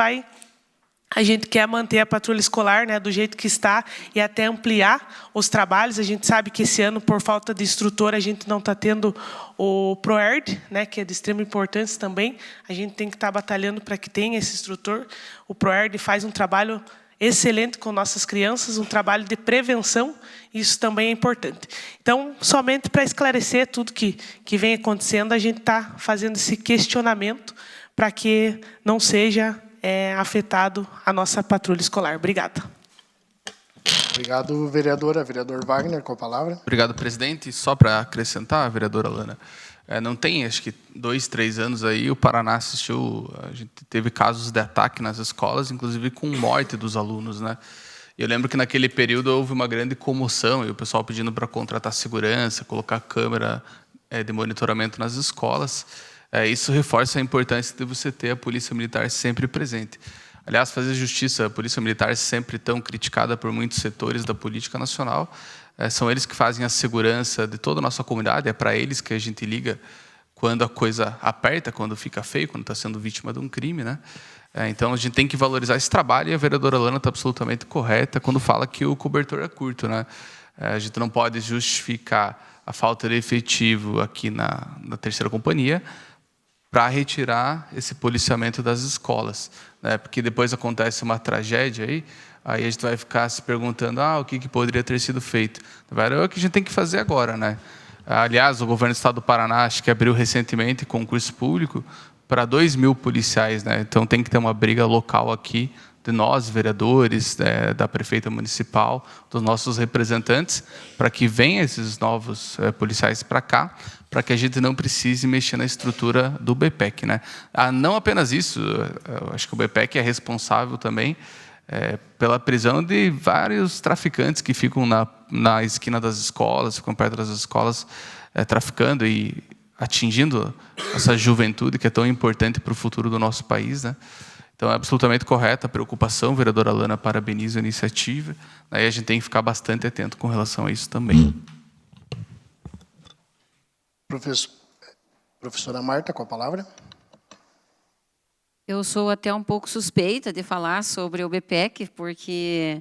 quer manter a patrulha escolar, né, do jeito que está e até ampliar os trabalhos. A gente sabe que esse ano, por falta de instrutor, a gente não está tendo o ProERD, né, que é de extrema importância também. A gente tem que estar batalhando para que tenha esse instrutor. O ProERD faz um trabalho excelente com nossas crianças, um trabalho de prevenção, isso também é importante. Então, somente para esclarecer tudo que vem acontecendo, a gente está fazendo esse questionamento para que não seja afetado a nossa patrulha escolar. Obrigada. Obrigado, vereadora. Vereador Wagner, com a palavra. Obrigado, presidente. Só para acrescentar, vereadora Lana, não tem, acho que 2, 3 anos aí, o Paraná assistiu, a gente teve casos de ataque nas escolas, inclusive com morte dos alunos, né? Eu lembro que naquele período houve uma grande comoção, e o pessoal pedindo para contratar segurança, colocar câmera de monitoramento nas escolas. Isso reforça a importância de você ter a Polícia Militar sempre presente. Aliás, fazer justiça, a Polícia Militar sempre tão criticada por muitos setores da política nacional, são eles que fazem a segurança de toda a nossa comunidade, é para eles que a gente liga quando a coisa aperta, quando fica feio, quando está sendo vítima de um crime, né? Então, a gente tem que valorizar esse trabalho, e a vereadora Lana está absolutamente correta quando fala que o cobertor é curto, né? A gente não pode justificar a falta de efetivo aqui na terceira companhia para retirar esse policiamento das escolas, né? Porque depois acontece uma tragédia aí a gente vai ficar se perguntando o que poderia ter sido feito. É o que a gente tem que fazer agora, né? Aliás, o governo do estado do Paraná, acho que abriu recentemente concurso público para 2.000 policiais, né? Então tem que ter uma briga local aqui de nós, vereadores, da prefeita municipal, dos nossos representantes, para que venham esses novos policiais para cá, para que a gente não precise mexer na estrutura do BPEC, né? Não apenas isso, acho que o BPEC é responsável também pela prisão de vários traficantes que ficam na esquina das escolas, ficam perto das escolas, traficando e atingindo essa juventude que é tão importante para o futuro do nosso país, né? Então, é absolutamente correta a preocupação, vereadora Lana, parabenizo a iniciativa, né? E a gente tem que ficar bastante atento com relação a isso também. Professora Marta, com a palavra. Eu sou até um pouco suspeita de falar sobre o BPEC, porque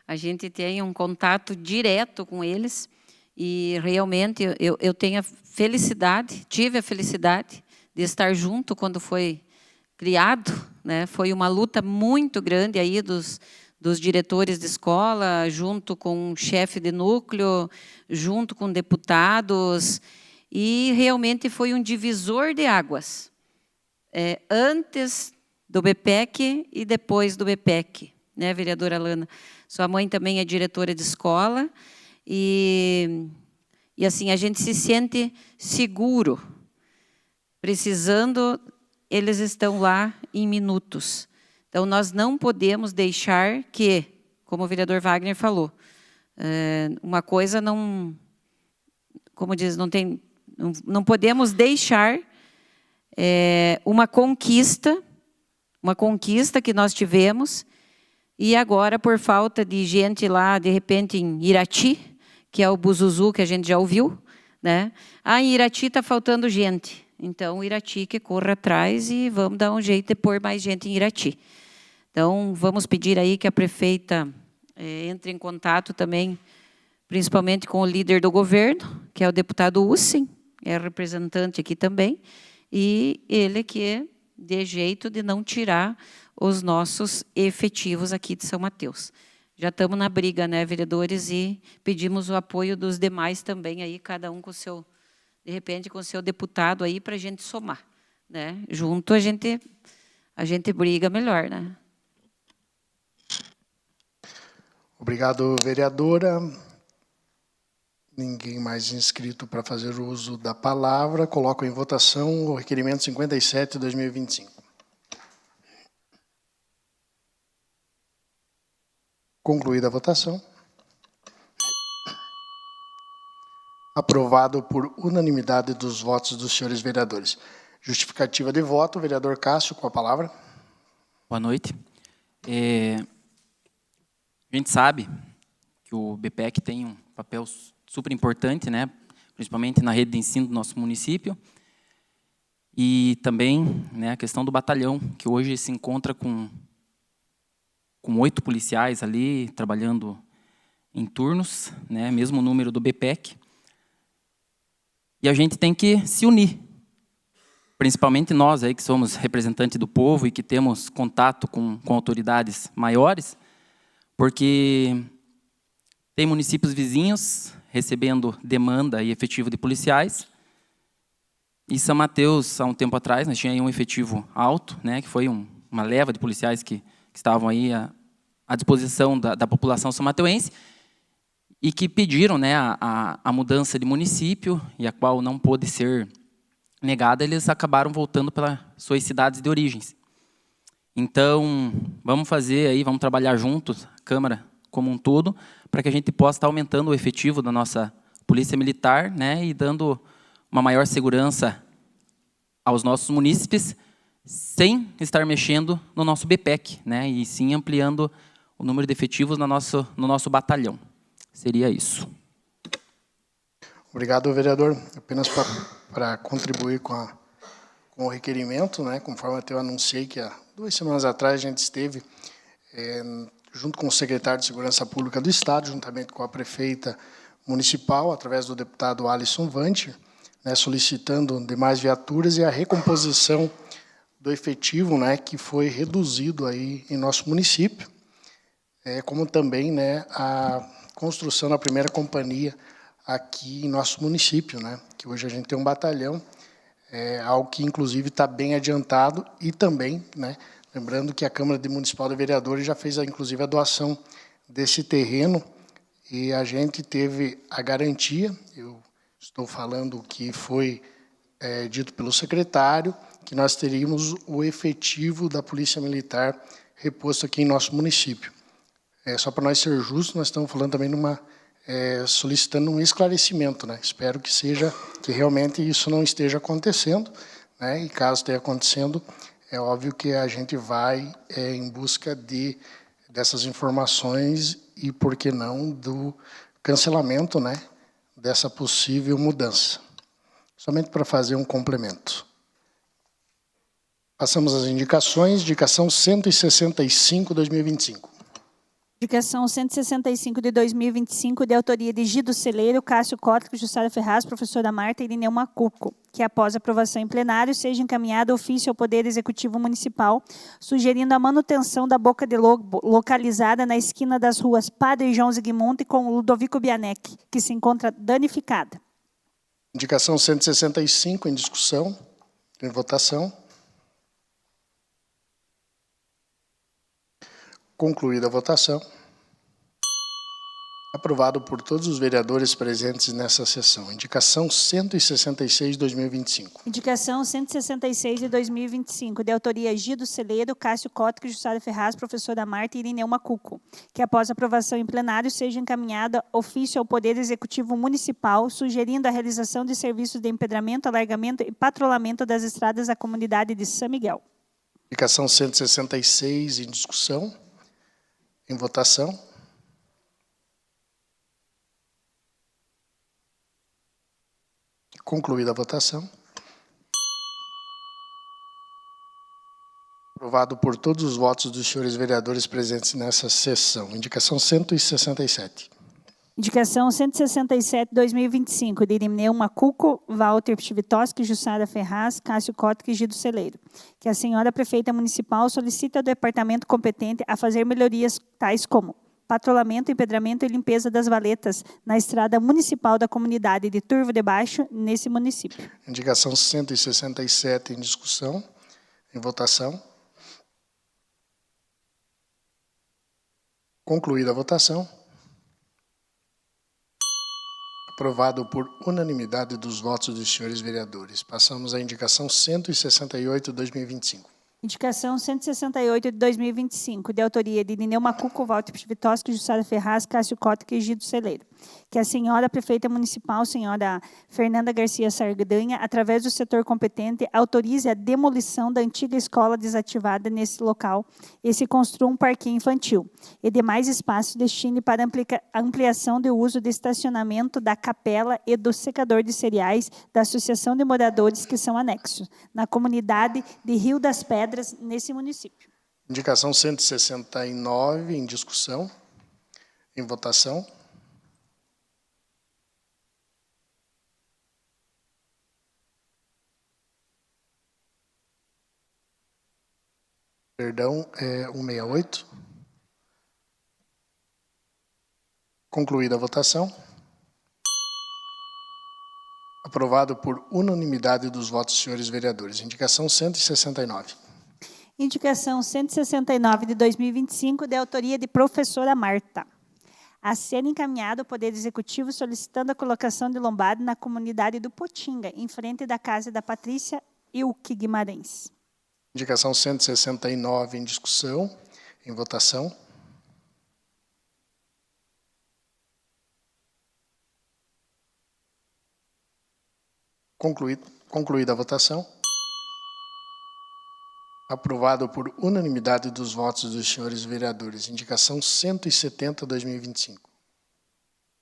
a gente tem um contato direto com eles e realmente eu tenho a felicidade, tive a felicidade de estar junto quando foi criado, né? Foi uma luta muito grande aí dos diretores de escola, junto com o chefe de núcleo, junto com deputados, e realmente foi um divisor de águas. Antes do BPEC e depois do BPEC, né, vereadora Lana? Sua mãe também é diretora de escola e assim, a gente se sente seguro. Precisando, eles estão lá em minutos. Então, nós não podemos deixar que, como o vereador Wagner falou, uma coisa não, como diz, não podemos deixar uma conquista que nós tivemos, e agora, por falta de gente lá, de repente, em Irati, que é o Buzuzu, que a gente já ouviu, né? Em Irati está faltando gente. Então, Irati que corra atrás e vamos dar um jeito de pôr mais gente em Irati. Então, vamos pedir aí que a prefeita entre em contato também, principalmente com o líder do governo, que é o deputado Ussen, é representante aqui também, e ele que dê jeito de não tirar os nossos efetivos aqui de São Mateus. Já estamos na briga, né, vereadores, e pedimos o apoio dos demais também, aí, cada um com o seu, de repente, com o seu deputado aí, para a gente somar. Né? Junto a gente briga melhor, né? Obrigado, vereadora. Ninguém mais inscrito para fazer uso da palavra. Coloco em votação o requerimento 57 de 2025. Concluída a votação. Aprovado por unanimidade dos votos dos senhores vereadores. Justificativa de voto, vereador Cássio, com a palavra. Boa noite. A gente sabe que o BPEC tem um papel super importante, né, principalmente na rede de ensino do nosso município, e também, né, a questão do batalhão, que hoje se encontra com 8 policiais ali, trabalhando em turnos, né, mesmo número do BPEC, e a gente tem que se unir, principalmente nós aí que somos representantes do povo e que temos contato com autoridades maiores, porque tem municípios vizinhos recebendo demanda e efetivo de policiais. E São Mateus, há um tempo atrás, nós tínhamos um efetivo alto, né, que foi uma leva de policiais que estavam aí à disposição da população são-mateuense e que pediram, né, a mudança de município, e a qual não pôde ser negada, eles acabaram voltando para suas cidades de origens. Então, vamos fazer aí, vamos trabalhar juntos, a Câmara como um todo, para que a gente possa estar aumentando o efetivo da nossa Polícia Militar, né, e dando uma maior segurança aos nossos munícipes, sem estar mexendo no nosso BPEC, né, e sim ampliando o número de efetivos no nosso batalhão. Seria isso. Obrigado, vereador. Apenas para contribuir com o requerimento, né, conforme até eu anunciei que há 2 semanas atrás a gente esteve junto com o secretário de Segurança Pública do Estado, juntamente com a prefeita municipal, através do deputado Alisson Vantir, né, solicitando demais viaturas e a recomposição do efetivo, né, que foi reduzido aí em nosso município, como também, né, a construção da primeira companhia aqui em nosso município, né, que hoje a gente tem um batalhão, algo que inclusive está bem adiantado, e também, né, lembrando que a Câmara Municipal de Vereadores já fez, inclusive, a doação desse terreno, e a gente teve a garantia, eu estou falando que foi dito pelo secretário, que nós teríamos o efetivo da Polícia Militar reposto aqui em nosso município. Só para nós ser justos, nós estamos falando também solicitando um esclarecimento, né? Espero que realmente isso não esteja acontecendo, né? E caso esteja acontecendo, é óbvio que a gente vai em busca dessas informações e, por que não, do cancelamento, né, dessa possível mudança. Somente para fazer um complemento. Passamos às indicações. Indicação 165, 2025. Indicação 165 de 2025, de autoria de Gido Celeiro, Cássio Cótrico, Jussara Ferraz, professora Marta Irineu Macuco, que após aprovação em plenário seja encaminhado ofício ao Poder Executivo Municipal, sugerindo a manutenção da boca de lobo localizada na esquina das ruas Padre João Zigmunt com Ludovico Bianec, que se encontra danificada. Indicação 165, em discussão, em votação. Concluída a votação. Aprovado por todos os vereadores presentes nessa sessão. Indicação 166, 2025. Indicação 166 de 2025, de autoria Gido Celeiro, Cássio Cótrico, Jussara Ferraz, professora Marta e Irineu Macuco, que após aprovação em plenário seja encaminhada ofício ao Poder Executivo Municipal, sugerindo a realização de serviços de empedramento, alargamento e patrulhamento das estradas da comunidade de São Miguel. Indicação 166, em discussão. Em votação. Concluída a votação. Aprovado por todos os votos dos senhores vereadores presentes nessa sessão. Indicação 167. Indicação 167/2025, de Irineu Macuco, Walter Chivitoski, Jussara Ferraz, Cássio Cótica e Gido Celeiro. Que a senhora prefeita municipal solicita ao departamento competente a fazer melhorias tais como patrulhamento, empedramento e limpeza das valetas na estrada municipal da comunidade de Turvo de Baixo, nesse município. Indicação 167 em discussão, em votação. Concluída a votação. Aprovado por unanimidade dos votos dos senhores vereadores. Passamos à indicação 168/2025. Indicação 168 de 2025, de autoria de Irineu Macuco, Walter Chivitoski, Jussara Ferraz, Cássio Cótica e Gido Celeiro. Que a senhora prefeita municipal, senhora Fernanda Garcia Sardanha, através do setor competente, autorize a demolição da antiga escola desativada nesse local e se construa um parquinho infantil. E demais espaços destine para ampliação do uso de estacionamento da capela e do secador de cereais da Associação de Moradores que são anexos, na comunidade de Rio das Pedras, nesse município. Indicação 169 em discussão, em votação. Perdão, 168. Concluída a votação. Aprovado por unanimidade dos votos dos senhores vereadores. Indicação 169. Indicação 169 de 2025, de autoria de professora Marta. A ser encaminhado ao Poder Executivo solicitando a colocação de lombada na comunidade do Potinga, em frente da casa da Patrícia Ilke Guimarães. Indicação 169 em discussão, em votação. Concluída a votação. Aprovado por unanimidade dos votos dos senhores vereadores. Indicação 170/2025.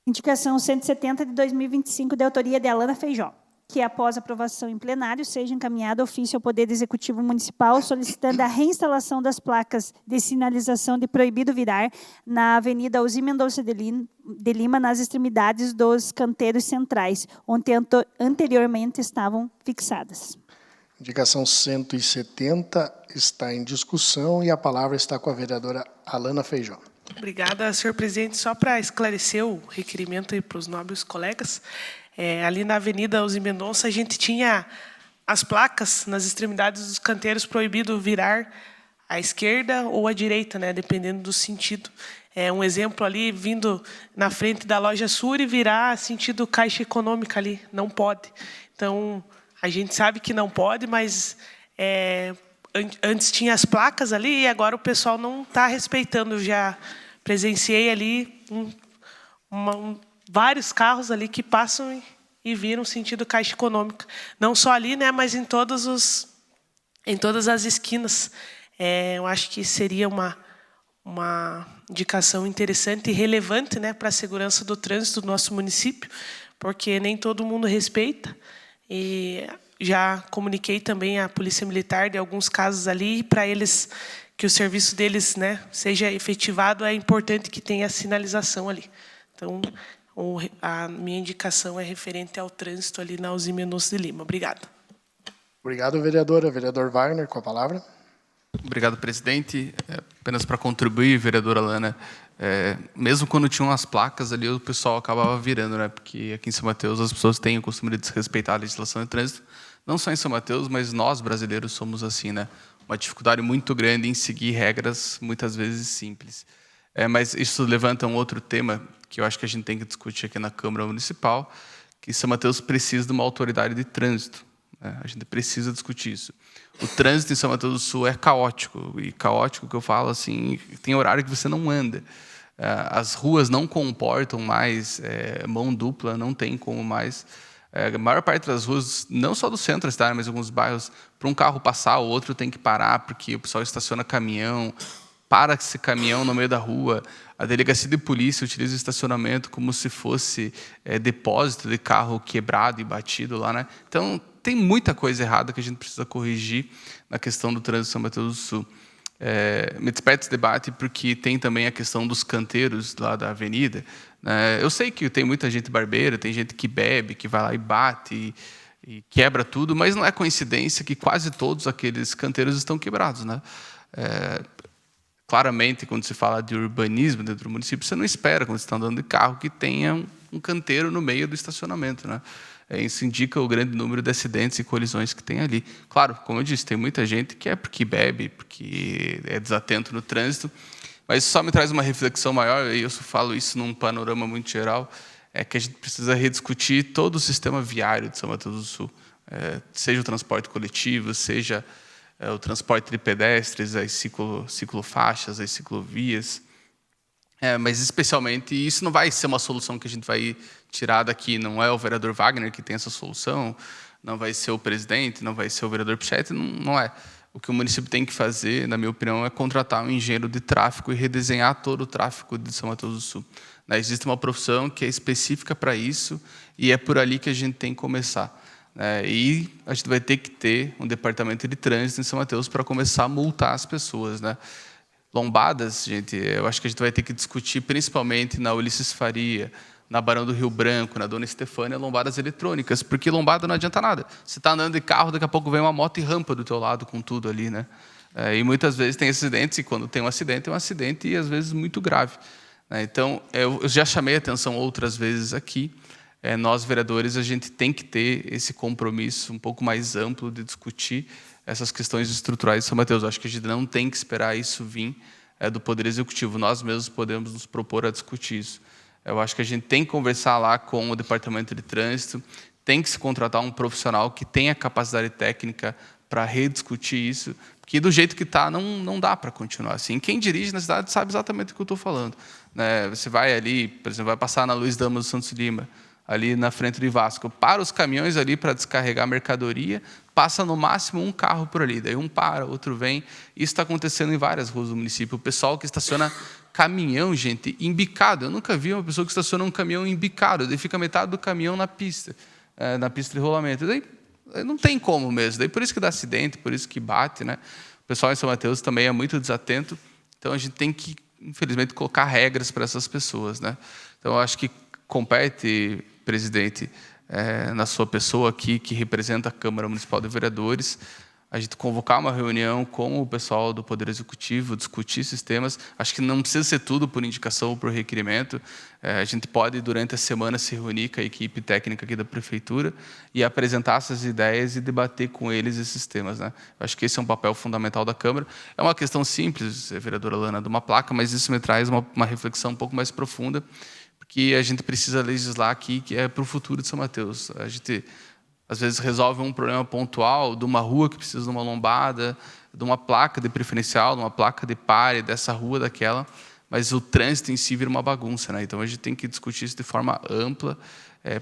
Indicação 170 de 2025, de autoria de Alana Feijó. Que, após aprovação em plenário, seja encaminhado ofício ao Poder Executivo Municipal solicitando a reinstalação das placas de sinalização de proibido virar na Avenida Alzir Mendonça de Lima, nas extremidades dos canteiros centrais, onde anteriormente estavam fixadas. Indicação 170 está em discussão e a palavra está com a vereadora Alana Feijó. Obrigada, senhor presidente. Só para esclarecer o requerimento aí para os nobres colegas, ali na Avenida Alzir Mendonça, a gente tinha as placas nas extremidades dos canteiros proibido virar à esquerda ou à direita, né, dependendo do sentido. Um exemplo ali, vindo na frente da loja Sur e virar sentido Caixa Econômica ali, não pode. Então, a gente sabe que não pode, mas antes tinha as placas ali e agora o pessoal não está respeitando. Eu já presenciei ali vários carros ali que passam e viram sentido Caixa Econômica. Não só ali, né, mas em todas as esquinas. Eu acho que seria uma indicação interessante e relevante, né, para a segurança do trânsito do nosso município, porque nem todo mundo respeita. E já comuniquei também à Polícia Militar de alguns casos ali, para eles que o serviço deles, né, seja efetivado, é importante que tenha sinalização ali. Então, a minha indicação é referente ao trânsito ali na Alzir Mendonça de Lima. Obrigada. Obrigado, vereadora. Vereador Wagner, com a palavra. Obrigado, presidente. Apenas para contribuir, vereadora Alana, mesmo quando tinham as placas ali, o pessoal acabava virando, né? Porque aqui em São Mateus as pessoas têm o costume de desrespeitar a legislação de trânsito. Não só em São Mateus, mas nós, brasileiros, somos assim, né? Uma dificuldade muito grande em seguir regras, muitas vezes simples. Mas isso levanta um outro tema que eu acho que a gente tem que discutir aqui na Câmara Municipal, que São Mateus precisa de uma autoridade de trânsito. A gente precisa discutir isso. O trânsito em São Mateus do Sul é caótico. E caótico que eu falo assim, tem horário que você não anda. As ruas não comportam mais mão dupla, não tem como mais. A maior parte das ruas, não só do centro da cidade, mas alguns bairros, para um carro passar, o outro tem que parar, porque o pessoal estaciona caminhão, para esse caminhão no meio da rua. A delegacia de polícia utiliza o estacionamento como se fosse depósito de carro quebrado e batido lá, né? Então, tem muita coisa errada que a gente precisa corrigir na questão do trânsito em São Mateus do Sul. me desperte esse debate porque tem também a questão dos canteiros lá da avenida. Eu sei que tem muita gente barbeira, tem gente que bebe, que vai lá e bate e quebra tudo, mas não é coincidência que quase todos aqueles canteiros estão quebrados, né? Claramente, quando se fala de urbanismo dentro do município, você não espera, quando você está andando de carro, que tenha um canteiro no meio do estacionamento, né? Isso indica o grande número de acidentes e colisões que tem ali. Claro, como eu disse, tem muita gente que é porque bebe, porque é desatento no trânsito, mas isso só me traz uma reflexão maior, e eu falo isso num panorama muito geral, é que a gente precisa rediscutir todo o sistema viário de São Mateus do Sul, seja o transporte coletivo, seja o transporte de pedestres, as ciclofaixas, as ciclovias, mas especialmente, isso não vai ser uma solução que a gente vai tirar daqui, não é o vereador Wagner que tem essa solução, não vai ser o presidente, não vai ser o vereador Pichetti, não é. O que o município tem que fazer, na minha opinião, é contratar um engenheiro de tráfego e redesenhar todo o tráfego de São Mateus do Sul. Existe uma profissão que é específica para isso e é por ali que a gente tem que começar. E a gente vai ter que ter um departamento de trânsito em São Mateus para começar a multar as pessoas, Lombadas, gente, eu acho que a gente vai ter que discutir principalmente na Ulisses Faria, na Barão do Rio Branco, na Dona Estefânia, lombadas eletrônicas, porque lombada não adianta nada. Você está andando de carro, daqui a pouco vem uma moto e rampa do teu lado com tudo ali, E muitas vezes tem acidentes, e quando tem um acidente, é um acidente e às vezes muito grave. Então, eu já chamei a atenção outras vezes aqui, nós, vereadores, a gente tem que ter esse compromisso um pouco mais amplo de discutir essas questões estruturais de São Mateus. Acho que a gente não tem que esperar isso vir do Poder Executivo. Nós mesmos podemos nos propor a discutir isso. Eu acho que a gente tem que conversar lá com o Departamento de Trânsito, tem que se contratar um profissional que tenha capacidade técnica para rediscutir isso, porque do jeito que está, não dá para continuar assim. Quem dirige na cidade sabe exatamente o que eu estou falando. Você vai ali, por exemplo, vai passar na Luiz Damas do Santos Lima, ali na frente do Ivasco, para os caminhões ali para descarregar mercadoria, passa no máximo um carro por ali, daí um para, outro vem. Isso está acontecendo em várias ruas do município. O pessoal que estaciona caminhão, gente, embicado. Eu nunca vi uma pessoa que estaciona um caminhão embicado, daí fica metade do caminhão na pista de rolamento. Daí não tem como mesmo. Daí por isso que dá acidente, por isso que bate, O pessoal em São Mateus também é muito desatento. Então a gente tem que, infelizmente, colocar regras para essas pessoas, Então eu acho que compete, presidente, na sua pessoa aqui, que representa a Câmara Municipal de Vereadores, a gente convocar uma reunião com o pessoal do Poder Executivo, discutir esses temas. Acho que não precisa ser tudo por indicação ou por requerimento. A gente pode, durante a semana, se reunir com a equipe técnica aqui da Prefeitura e apresentar essas ideias e debater com eles esses temas. Acho que esse é um papel fundamental da Câmara. É uma questão simples, vereadora Lana, de uma placa, mas isso me traz uma reflexão um pouco mais profunda, porque a gente precisa legislar aqui, que é para o futuro de São Mateus. A gente, às vezes, resolve um problema pontual de uma rua que precisa de uma lombada, de uma placa de preferencial, de uma placa de pare, dessa rua, daquela, mas o trânsito em si vira uma bagunça. Então, a gente tem que discutir isso de forma ampla,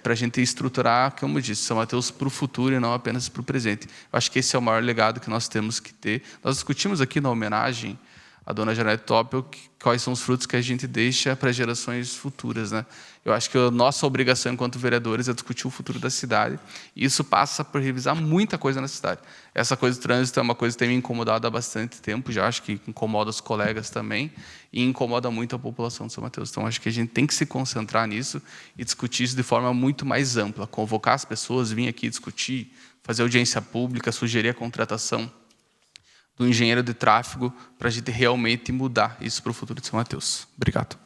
para a gente estruturar, como eu disse, São Mateus para o futuro e não apenas para o presente. Eu acho que esse é o maior legado que nós temos que ter. Nós discutimos aqui na homenagem a dona Janete Topel, quais são os frutos que a gente deixa para gerações futuras. Eu acho que a nossa obrigação enquanto vereadores é discutir o futuro da cidade, e isso passa por revisar muita coisa na cidade. Essa coisa do trânsito é uma coisa que tem me incomodado há bastante tempo, já acho que incomoda os colegas também, e incomoda muito a população de São Mateus. Então, acho que a gente tem que se concentrar nisso e discutir isso de forma muito mais ampla, convocar as pessoas, vir aqui discutir, fazer audiência pública, sugerir a contratação do engenheiro de tráfego para a gente realmente mudar isso para o futuro de São Mateus. Obrigado.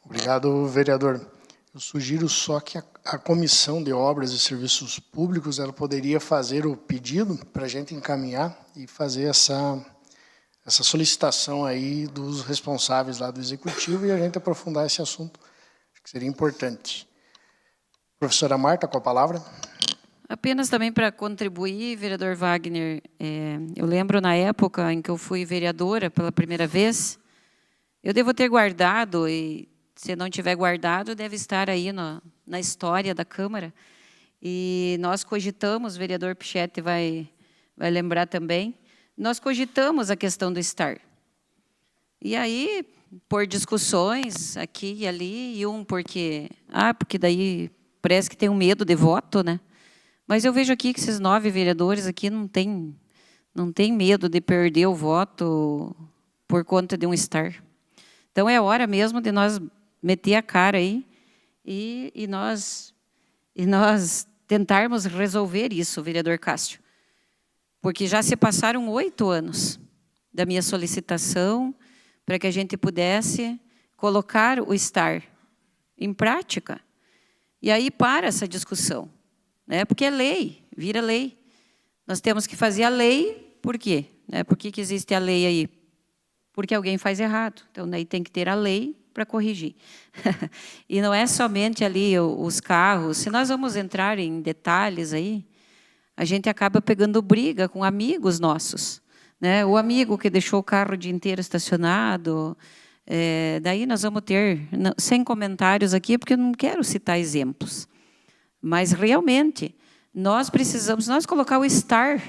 Obrigado, vereador. Eu sugiro só que a Comissão de Obras e Serviços Públicos ela poderia fazer o pedido para a gente encaminhar e fazer essa solicitação aí dos responsáveis lá do Executivo e a gente aprofundar esse assunto. Acho que seria importante. Professora Marta, com a palavra. Apenas também para contribuir, vereador Wagner, eu lembro na época em que eu fui vereadora pela primeira vez, eu devo ter guardado, e se não tiver guardado, deve estar aí na história da Câmara, e nós cogitamos, o vereador Pichetti vai lembrar também, nós cogitamos a questão do STAR. E aí, por discussões aqui e ali, e porque daí parece que tem um medo de voto, Mas eu vejo aqui que esses 9 vereadores aqui não não tem medo de perder o voto por conta de um estar. Então, é hora mesmo de nós meter a cara aí e nós tentarmos resolver isso, vereador Cássio. Porque já se passaram 8 anos da minha solicitação para que a gente pudesse colocar o estar em prática. E aí para essa discussão, né? Porque é lei, vira lei. Nós temos que fazer a lei, por quê? Por que existe a lei aí? Porque alguém faz errado. Então, daí tem que ter a lei para corrigir. E não é somente ali os carros. Se nós vamos entrar em detalhes aí, a gente acaba pegando briga com amigos nossos, né? O amigo que deixou o carro o dia inteiro estacionado. Daí nós vamos ter, sem comentários aqui, porque eu não quero citar exemplos. Mas, realmente, nós precisamos, se nós colocar o estar,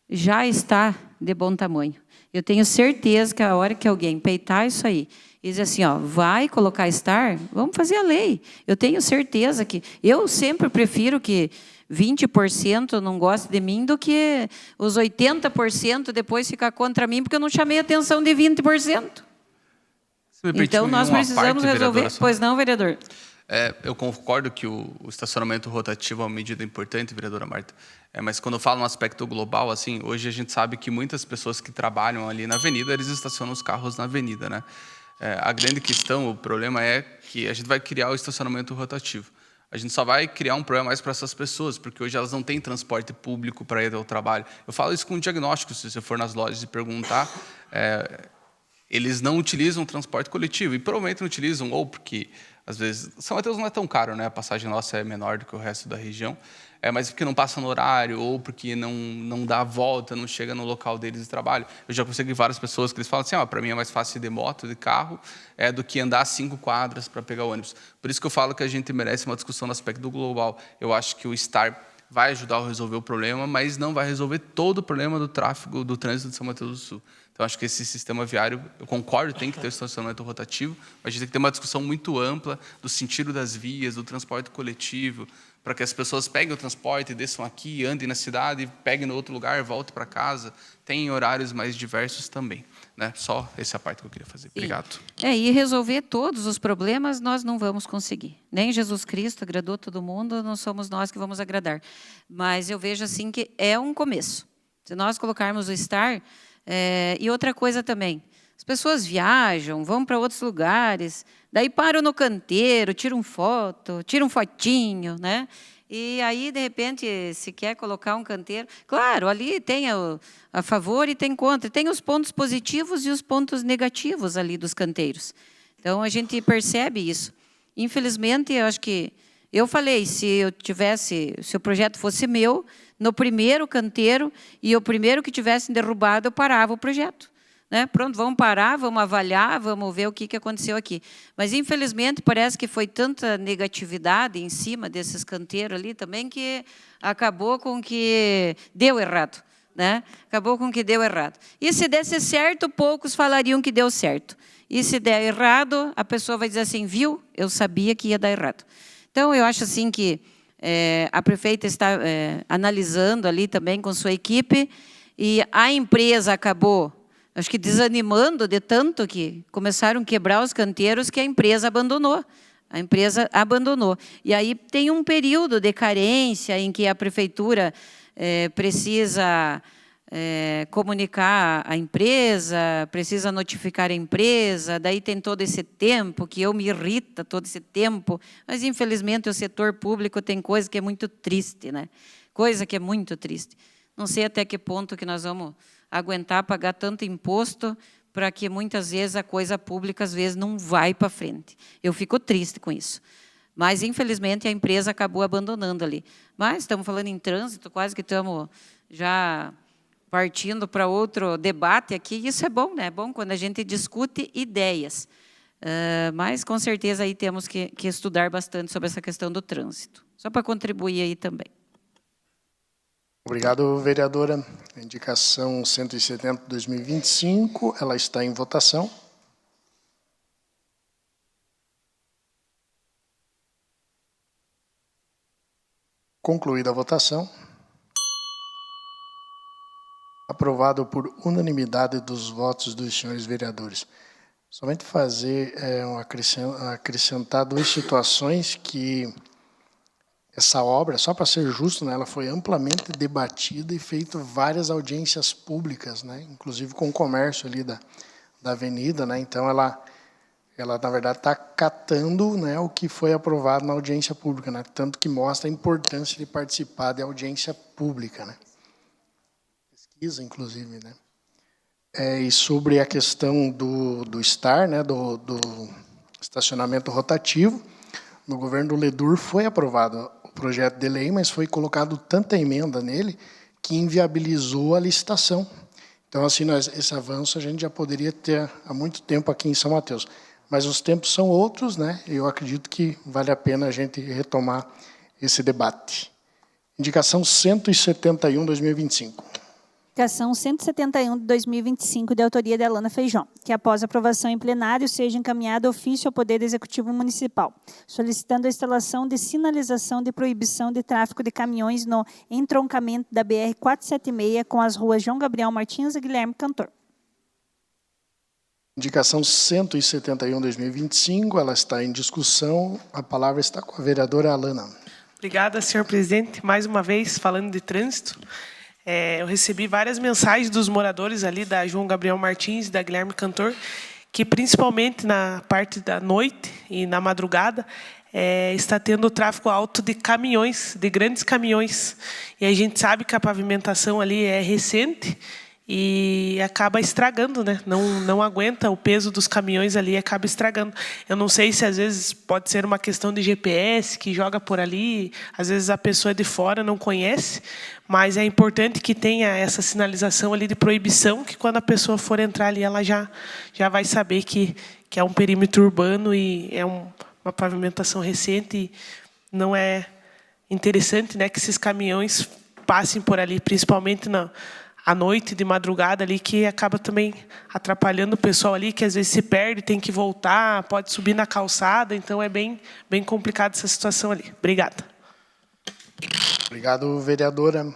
já está de bom tamanho. Eu tenho certeza que a hora que alguém peitar isso aí, e dizer assim, ó, vai colocar estar, vamos fazer a lei. Eu tenho certeza que, eu sempre prefiro que 20% não goste de mim do que os 80% depois ficar contra mim, porque eu não chamei a atenção de 20%. Então, nós precisamos resolver. Pois não, vereador? Eu concordo que o estacionamento rotativo é uma medida importante, vereadora Marta. Mas quando eu falo no aspecto global, assim, hoje a gente sabe que muitas pessoas que trabalham ali na avenida, eles estacionam os carros na avenida, né? A grande questão, o problema é que a gente vai criar o estacionamento rotativo. A gente só vai criar um problema mais para essas pessoas, porque hoje elas não têm transporte público para ir ao trabalho. Eu falo isso com diagnóstico, se você for nas lojas e perguntar, eles não utilizam transporte coletivo, e provavelmente não utilizam, ou porque, às vezes, São Mateus não é tão caro, né? A passagem nossa é menor do que o resto da região, mas porque não passa no horário, ou porque não dá a volta, não chega no local deles de trabalho. Eu já consegui várias pessoas que eles falam assim, para mim é mais fácil ir de moto, de carro, do que andar 5 quadras para pegar o ônibus. Por isso que eu falo que a gente merece uma discussão no aspecto do global. Eu acho que o estar vai ajudar a resolver o problema, mas não vai resolver todo o problema do tráfego, do trânsito de São Mateus do Sul. Então, acho que esse sistema viário, eu concordo, tem que ter o estacionamento rotativo, mas a gente tem que ter uma discussão muito ampla do sentido das vias, do transporte coletivo, para que as pessoas peguem o transporte, desçam aqui, andem na cidade, peguem no outro lugar, voltem para casa, tem horários mais diversos também. Né? Só essa parte que eu queria fazer. Obrigado. E resolver todos os problemas nós não vamos conseguir. Nem Jesus Cristo agradou todo mundo, não somos nós que vamos agradar. Mas eu vejo assim que é um começo. Se nós colocarmos o estar... e outra coisa também, as pessoas viajam, vão para outros lugares, daí param no canteiro, tiram foto, tiram fotinho, né? E aí, de repente, se quer colocar um canteiro... Claro, ali tem a favor e tem contra. Tem os pontos positivos e os pontos negativos ali dos canteiros. Então, a gente percebe isso. Infelizmente, eu acho que... Eu falei, se o projeto fosse meu, no primeiro canteiro, e o primeiro que tivessem derrubado, eu parava o projeto. Né? Pronto, vamos parar, vamos avaliar, vamos ver o que aconteceu aqui. Mas, infelizmente, parece que foi tanta negatividade em cima desses canteiros ali também que acabou com que deu errado. Né? Acabou com que deu errado. E se desse certo, poucos falariam que deu certo. E se der errado, a pessoa vai dizer assim, viu, eu sabia que ia dar errado. Então, eu acho assim que a prefeita está analisando ali também com sua equipe, e a empresa acabou, acho que desanimando de tanto que começaram a quebrar os canteiros que a empresa abandonou. A empresa abandonou. E aí tem um período de carência em que a prefeitura precisa comunicar a empresa, precisa notificar a empresa, daí tem todo esse tempo, que me irrita todo esse tempo, mas, infelizmente, o setor público tem coisa que é muito triste, né? Coisa que é muito triste. Não sei até que ponto que nós vamos aguentar pagar tanto imposto para que, muitas vezes, a coisa pública, às vezes, não vai para frente. Eu fico triste com isso. Mas, infelizmente, a empresa acabou abandonando ali. Mas estamos falando em trânsito, quase que estamos já partindo para outro debate aqui. Isso é bom, né? É bom quando a gente discute ideias. Mas, com certeza, aí temos que estudar bastante sobre essa questão do trânsito. Só para contribuir aí também. Obrigado, vereadora. A indicação 170/2025, ela está em votação. Concluída a votação. Aprovado por unanimidade dos votos dos senhores vereadores. Somente fazer acrescentar duas situações que essa obra, só para ser justo, né, ela foi amplamente debatida e feito várias audiências públicas, né, inclusive com o comércio ali da avenida, né, então ela na verdade está catando, né, o que foi aprovado na audiência pública, né, tanto que mostra a importância de participar da audiência pública, né, pesquisa inclusive, né. E sobre a questão do STAR, né, do estacionamento rotativo, no governo do Ledur foi aprovado o projeto de lei, mas foi colocado tanta emenda nele que inviabilizou a licitação. Então, assim, esse avanço a gente já poderia ter há muito tempo aqui em São Mateus. Mas os tempos são outros, né? E eu acredito que vale a pena a gente retomar esse debate. Indicação 171, 2025. Indicação 171 de 2025, de autoria de Alana Feijó, que após aprovação em plenário seja encaminhado ofício ao Poder Executivo Municipal, solicitando a instalação de sinalização de proibição de tráfego de caminhões no entroncamento da BR-476 com as ruas João Gabriel Martins e Guilherme Cantor. Indicação 171, 2025, ela está em discussão. A palavra está com a vereadora Alana. Obrigada, senhor presidente. Mais uma vez, falando de trânsito, eu recebi várias mensagens dos moradores ali da João Gabriel Martins e da Guilherme Cantor, que principalmente na parte da noite e na madrugada, está tendo tráfego alto de caminhões, de grandes caminhões. E a gente sabe que a pavimentação ali é recente e acaba estragando, né? Não aguenta o peso dos caminhões ali e acaba estragando. Eu não sei se às vezes pode ser uma questão de GPS que joga por ali, às vezes a pessoa é de fora não conhece, mas é importante que tenha essa sinalização ali de proibição, que quando a pessoa for entrar ali, ela já vai saber que é um perímetro urbano e é uma pavimentação recente. E não é interessante, né, que esses caminhões passem por ali, principalmente à noite, de madrugada ali, que acaba também atrapalhando o pessoal ali, que às vezes se perde, tem que voltar, pode subir na calçada, então é bem complicada essa situação ali. Obrigada. Obrigado, vereadora.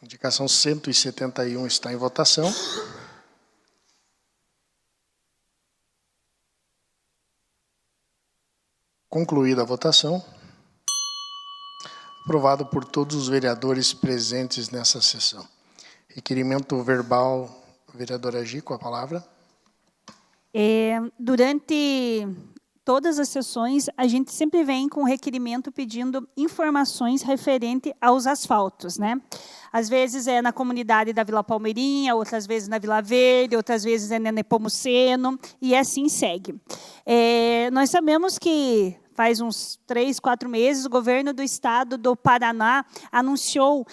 Indicação 171 está em votação. Concluída a votação. Aprovado por todos os vereadores presentes nessa sessão. Requerimento verbal, vereadora Gi, com a palavra. Durante todas as sessões, a gente sempre vem com requerimento pedindo informações referente aos asfaltos, né? Às vezes é na comunidade da Vila Palmeirinha, outras vezes na Vila Verde, outras vezes é na Nepomuceno, e assim segue. Nós sabemos que faz uns 3, 4 meses, o governo do estado do Paraná anunciou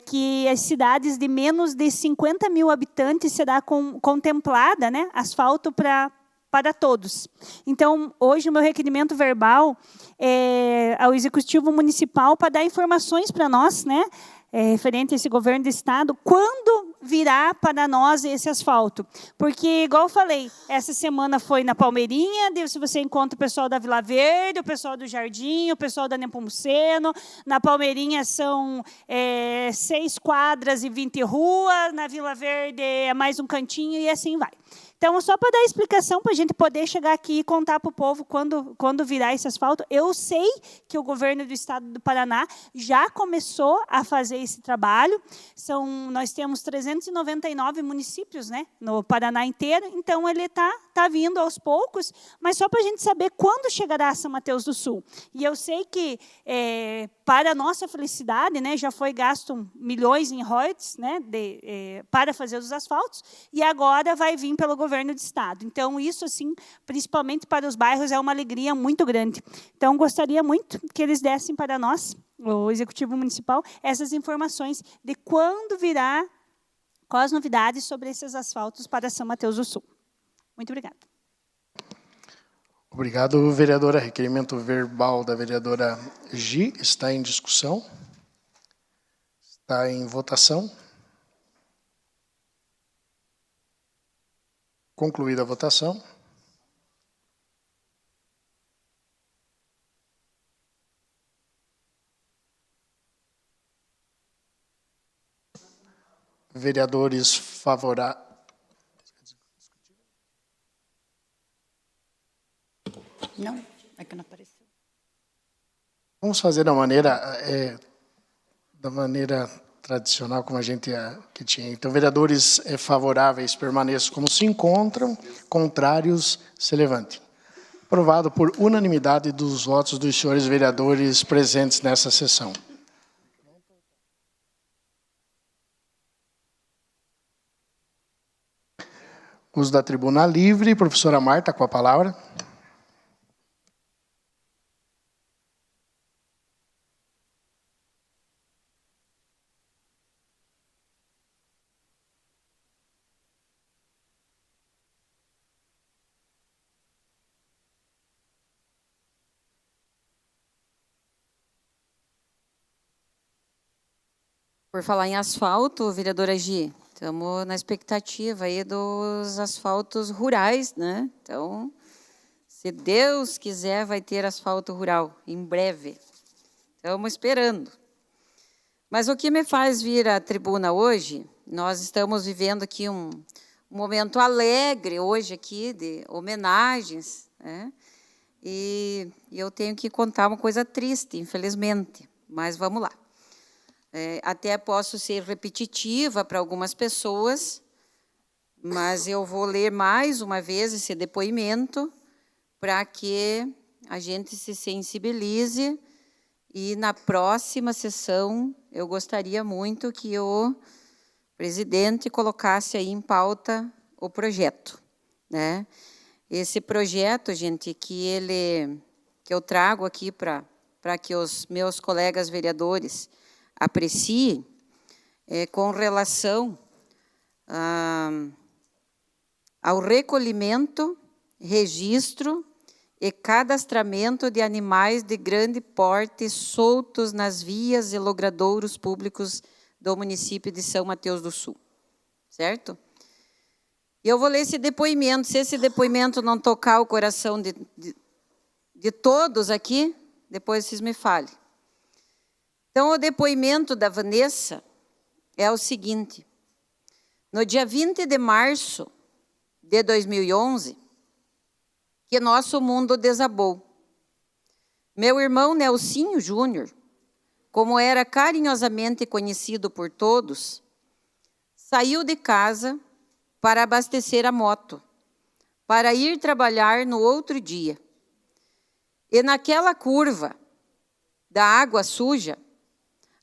que as cidades de menos de 50 mil habitantes será contemplada, né, asfalto para todos. Então, hoje, o meu requerimento verbal ao Executivo Municipal para dar informações para nós, né, referente a esse governo do estado, quando virá para nós esse asfalto. Porque, igual eu falei, essa semana foi na Palmeirinha, se você encontra o pessoal da Vila Verde, o pessoal do Jardim, o pessoal da Nepomuceno. Na Palmeirinha são 6 quadras e 20 ruas, na Vila Verde é mais um cantinho e assim vai. Então, só para dar explicação, para a gente poder chegar aqui e contar para o povo quando virá esse asfalto, eu sei que o governo do estado do Paraná já começou a fazer esse trabalho. Nós temos 399 municípios, né, no Paraná inteiro, então ele está vindo aos poucos, mas só para a gente saber quando chegará a São Mateus do Sul. E eu sei que, para a nossa felicidade, né, já foi gasto milhões em royalties, né, para fazer os asfaltos, e agora vai vir pelo governo do estado. Então, isso, assim, principalmente para os bairros, é uma alegria muito grande. Então, gostaria muito que eles dessem para nós, o Executivo Municipal, essas informações de quando virá, quais as novidades sobre esses asfaltos para São Mateus do Sul. Muito obrigada. Obrigado, vereadora. Requerimento verbal da vereadora Gi está em discussão. Está em votação. Concluída a votação. Vereadores favorável. Não, é que não apareceu. Vamos fazer da maneira tradicional, como a gente que tinha. Então, vereadores favoráveis permaneçam como se encontram, contrários se levantem. Aprovado por unanimidade dos votos dos senhores vereadores presentes nessa sessão. Uso da tribuna livre. Professora Marta, com a palavra. Por falar em asfalto, vereadora Gi, estamos na expectativa aí dos asfaltos rurais, né? Então, se Deus quiser, vai ter asfalto rural em breve. Estamos esperando. Mas o que me faz vir à tribuna hoje, nós estamos vivendo aqui um momento alegre hoje aqui, de homenagens, né? E eu tenho que contar uma coisa triste, infelizmente, mas vamos lá. Até posso ser repetitiva para algumas pessoas, mas eu vou ler mais uma vez esse depoimento para que a gente se sensibilize e na próxima sessão eu gostaria muito que o presidente colocasse aí em pauta o projeto, né? Esse projeto, gente, que eu trago aqui para que os meus colegas vereadores apreciem, com relação ao recolhimento, registro e cadastramento de animais de grande porte soltos nas vias e logradouros públicos do município de São Mateus do Sul. Certo? E eu vou ler esse depoimento. Se esse depoimento não tocar o coração de todos aqui, depois vocês me falem. Então, o depoimento da Vanessa é o seguinte. No dia 20 de março de 2011, que nosso mundo desabou. Meu irmão Nelsinho Júnior, como era carinhosamente conhecido por todos, saiu de casa para abastecer a moto, para ir trabalhar no outro dia. E naquela curva da água suja,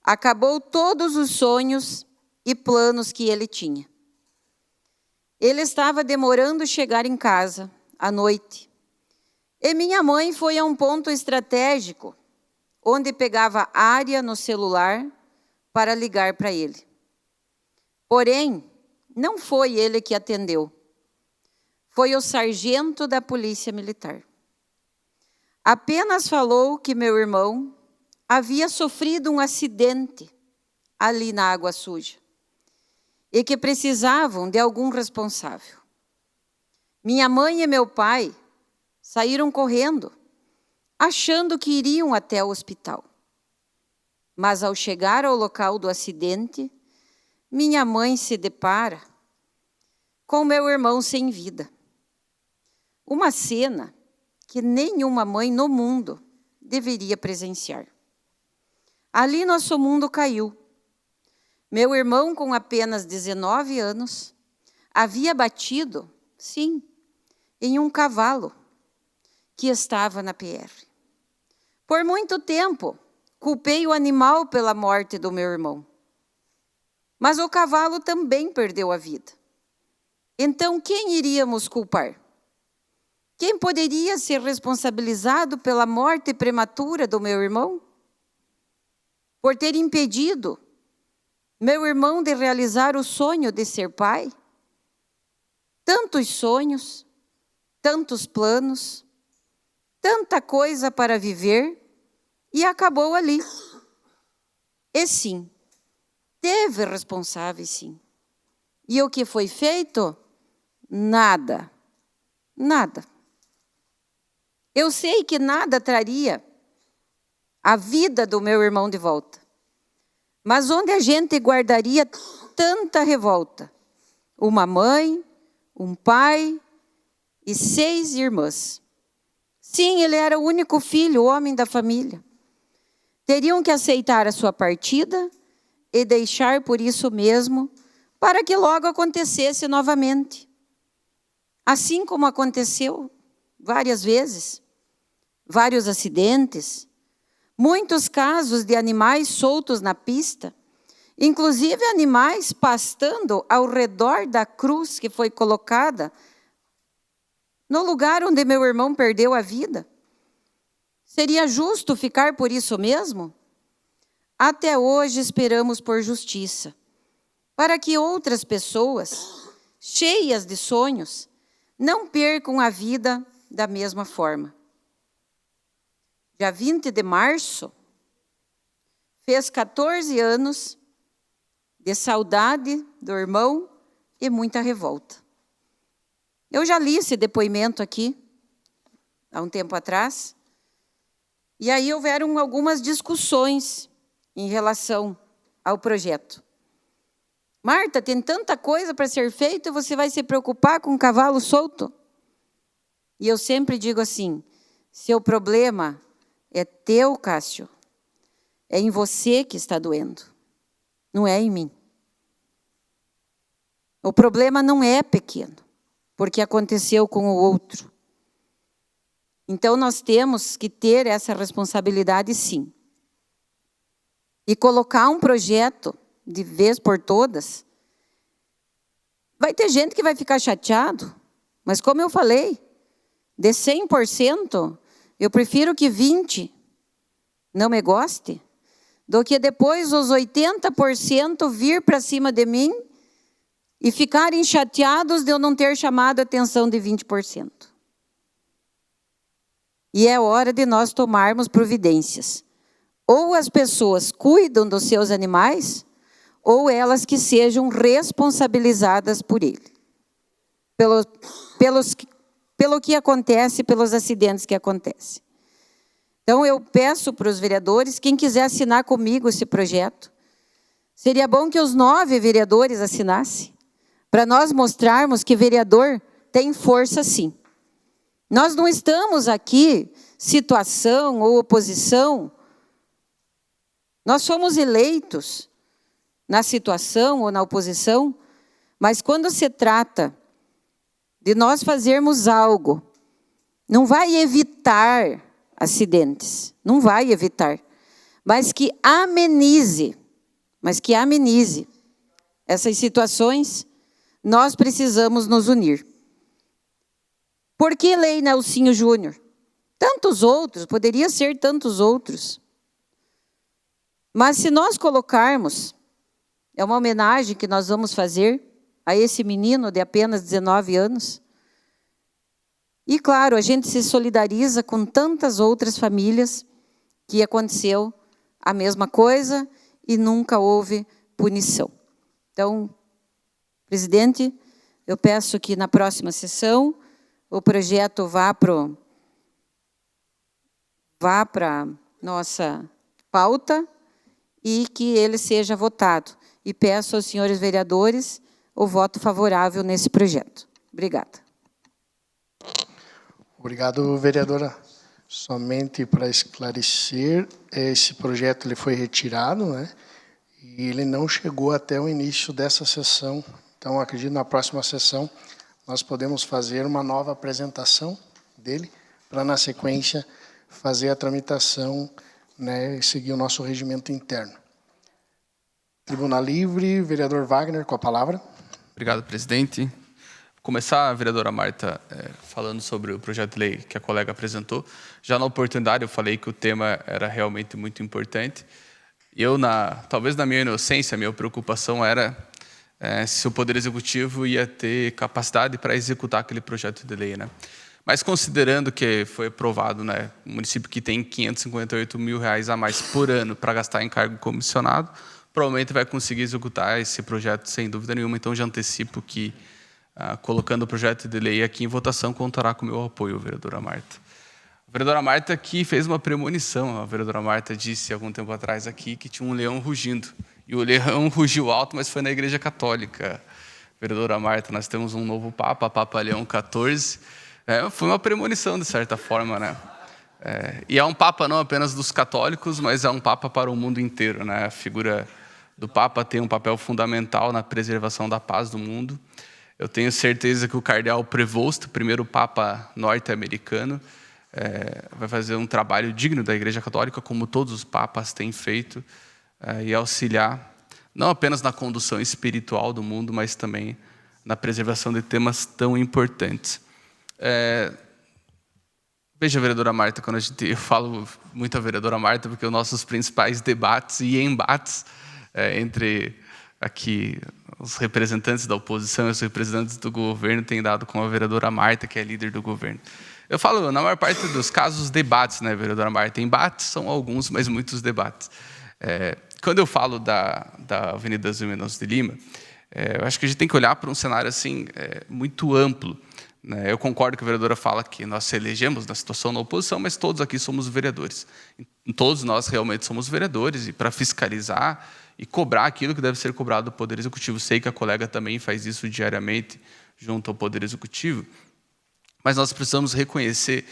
acabou todos os sonhos e planos que ele tinha. Ele estava demorando chegar em casa à noite. E minha mãe foi a um ponto estratégico, onde pegava área no celular para ligar para ele. Porém, não foi ele que atendeu. Foi o sargento da Polícia Militar. Apenas falou que meu irmão havia sofrido um acidente ali na água suja e que precisavam de algum responsável. Minha mãe e meu pai saíram correndo, achando que iriam até o hospital. Mas ao chegar ao local do acidente, minha mãe se depara com meu irmão sem vida. Uma cena que nenhuma mãe no mundo deveria presenciar. Ali nosso mundo caiu. Meu irmão, com apenas 19 anos, havia batido, sim, em um cavalo que estava na PR. Por muito tempo, culpei o animal pela morte do meu irmão. Mas o cavalo também perdeu a vida. Então, quem iríamos culpar? Quem poderia ser responsabilizado pela morte prematura do meu irmão? Por ter impedido meu irmão de realizar o sonho de ser pai? Tantos sonhos, tantos planos, tanta coisa para viver e acabou ali. E sim, teve responsáveis, sim. E o que foi feito? Nada. Nada. Eu sei que nada traria a vida do meu irmão de volta. Mas onde a gente guardaria tanta revolta, uma mãe, um pai e 6 irmãs. Sim, ele era o único filho, o homem da família. Teriam que aceitar a sua partida e deixar por isso mesmo, para que logo acontecesse novamente. Assim como aconteceu várias vezes, vários acidentes, muitos casos de animais soltos na pista, inclusive animais pastando ao redor da cruz que foi colocada no lugar onde meu irmão perdeu a vida. Seria justo ficar por isso mesmo? Até hoje esperamos por justiça, para que outras pessoas, cheias de sonhos, não percam a vida da mesma forma. Dia 20 de março, fez 14 anos de saudade do irmão e muita revolta. Eu já li esse depoimento aqui, há um tempo atrás, e aí houveram algumas discussões em relação ao projeto. Marta, tem tanta coisa para ser feita e você vai se preocupar com um cavalo solto? E eu sempre digo assim, seu problema é teu, Cássio. É em você que está doendo, não é em mim. O problema não é pequeno, porque aconteceu com o outro. Então, nós temos que ter essa responsabilidade, sim. E colocar um projeto, de vez por todas, vai ter gente que vai ficar chateado, mas como eu falei, de 100%, eu prefiro que 20% não me goste, do que depois os 80% vir para cima de mim e ficarem chateados de eu não ter chamado a atenção de 20%. E é hora de nós tomarmos providências. Ou as pessoas cuidam dos seus animais, ou elas que sejam responsabilizadas por ele. Pelo que acontece, pelos acidentes que acontecem. Então, eu peço para os vereadores, quem quiser assinar comigo esse projeto, seria bom que os 9 vereadores assinassem, para nós mostrarmos que vereador tem força, sim. Nós não estamos aqui, situação ou oposição, nós somos eleitos na situação ou na oposição, mas quando se trata de nós fazermos algo, não vai evitar acidentes, não vai evitar, mas que amenize essas situações, nós precisamos nos unir. Por que Lei Nelsinho Júnior? Tantos outros, poderia ser tantos outros. Mas se nós colocarmos, é uma homenagem que nós vamos fazer a esse menino de apenas 19 anos. E, claro, a gente se solidariza com tantas outras famílias que aconteceu a mesma coisa e nunca houve punição. Então, presidente, eu peço que na próxima sessão o projeto vá para a nossa pauta e que ele seja votado. E peço aos senhores vereadores o voto favorável nesse projeto. Obrigada. Obrigado, vereadora. Somente para esclarecer, esse projeto ele foi retirado, né? E ele não chegou até o início dessa sessão. Então, acredito que na próxima sessão nós podemos fazer uma nova apresentação dele, para, na sequência, fazer a tramitação, né, e seguir o nosso regimento interno. Tribuna Livre, vereador Wagner, com a palavra. Obrigado, presidente. Vou começar, a vereadora Marta, falando sobre o projeto de lei que a colega apresentou. Já na oportunidade eu falei que o tema era realmente muito importante. Eu, talvez na minha inocência, a minha preocupação era se o Poder Executivo ia ter capacidade para executar aquele projeto de lei, né? Mas considerando que foi aprovado, né, um município que tem R$558 mil a mais por ano para gastar em cargo comissionado, provavelmente vai conseguir executar esse projeto sem dúvida nenhuma. Então, já antecipo que, colocando o projeto de lei aqui em votação, contará com o meu apoio, vereadora Marta. A vereadora Marta aqui fez uma premonição. A vereadora Marta disse, algum tempo atrás aqui, que tinha um leão rugindo. E o leão rugiu alto, mas foi na Igreja Católica. A vereadora Marta, nós temos um novo Papa, Papa Leão XIV. Foi uma premonição, de certa forma, né? E é um Papa não apenas dos católicos, mas é um Papa para o mundo inteiro, né? A figura do Papa tem um papel fundamental na preservação da paz do mundo. Eu tenho certeza que o cardeal Prevost, o primeiro Papa norte-americano, vai fazer um trabalho digno da Igreja Católica, como todos os papas têm feito, e auxiliar, não apenas na condução espiritual do mundo, mas também na preservação de temas tão importantes. Veja, vereadora Marta, eu falo muito a vereadora Marta, porque os nossos principais debates e embates entre aqui os representantes da oposição e os representantes do governo têm dado com a vereadora Marta, que é líder do governo. Eu falo, na maior parte dos casos, debates, né, vereadora Marta? Embates são alguns, mas muitos debates. Quando eu falo da Avenida Zumbi Mendonça de Lima, eu acho que a gente tem que olhar para um cenário assim, muito amplo. Né? Eu concordo que a vereadora fala que nós se elegemos na situação na oposição, mas todos aqui somos vereadores. Todos nós realmente somos vereadores, e para fiscalizar e cobrar aquilo que deve ser cobrado do Poder Executivo. Sei que a colega também faz isso diariamente junto ao Poder Executivo, mas nós precisamos reconhecer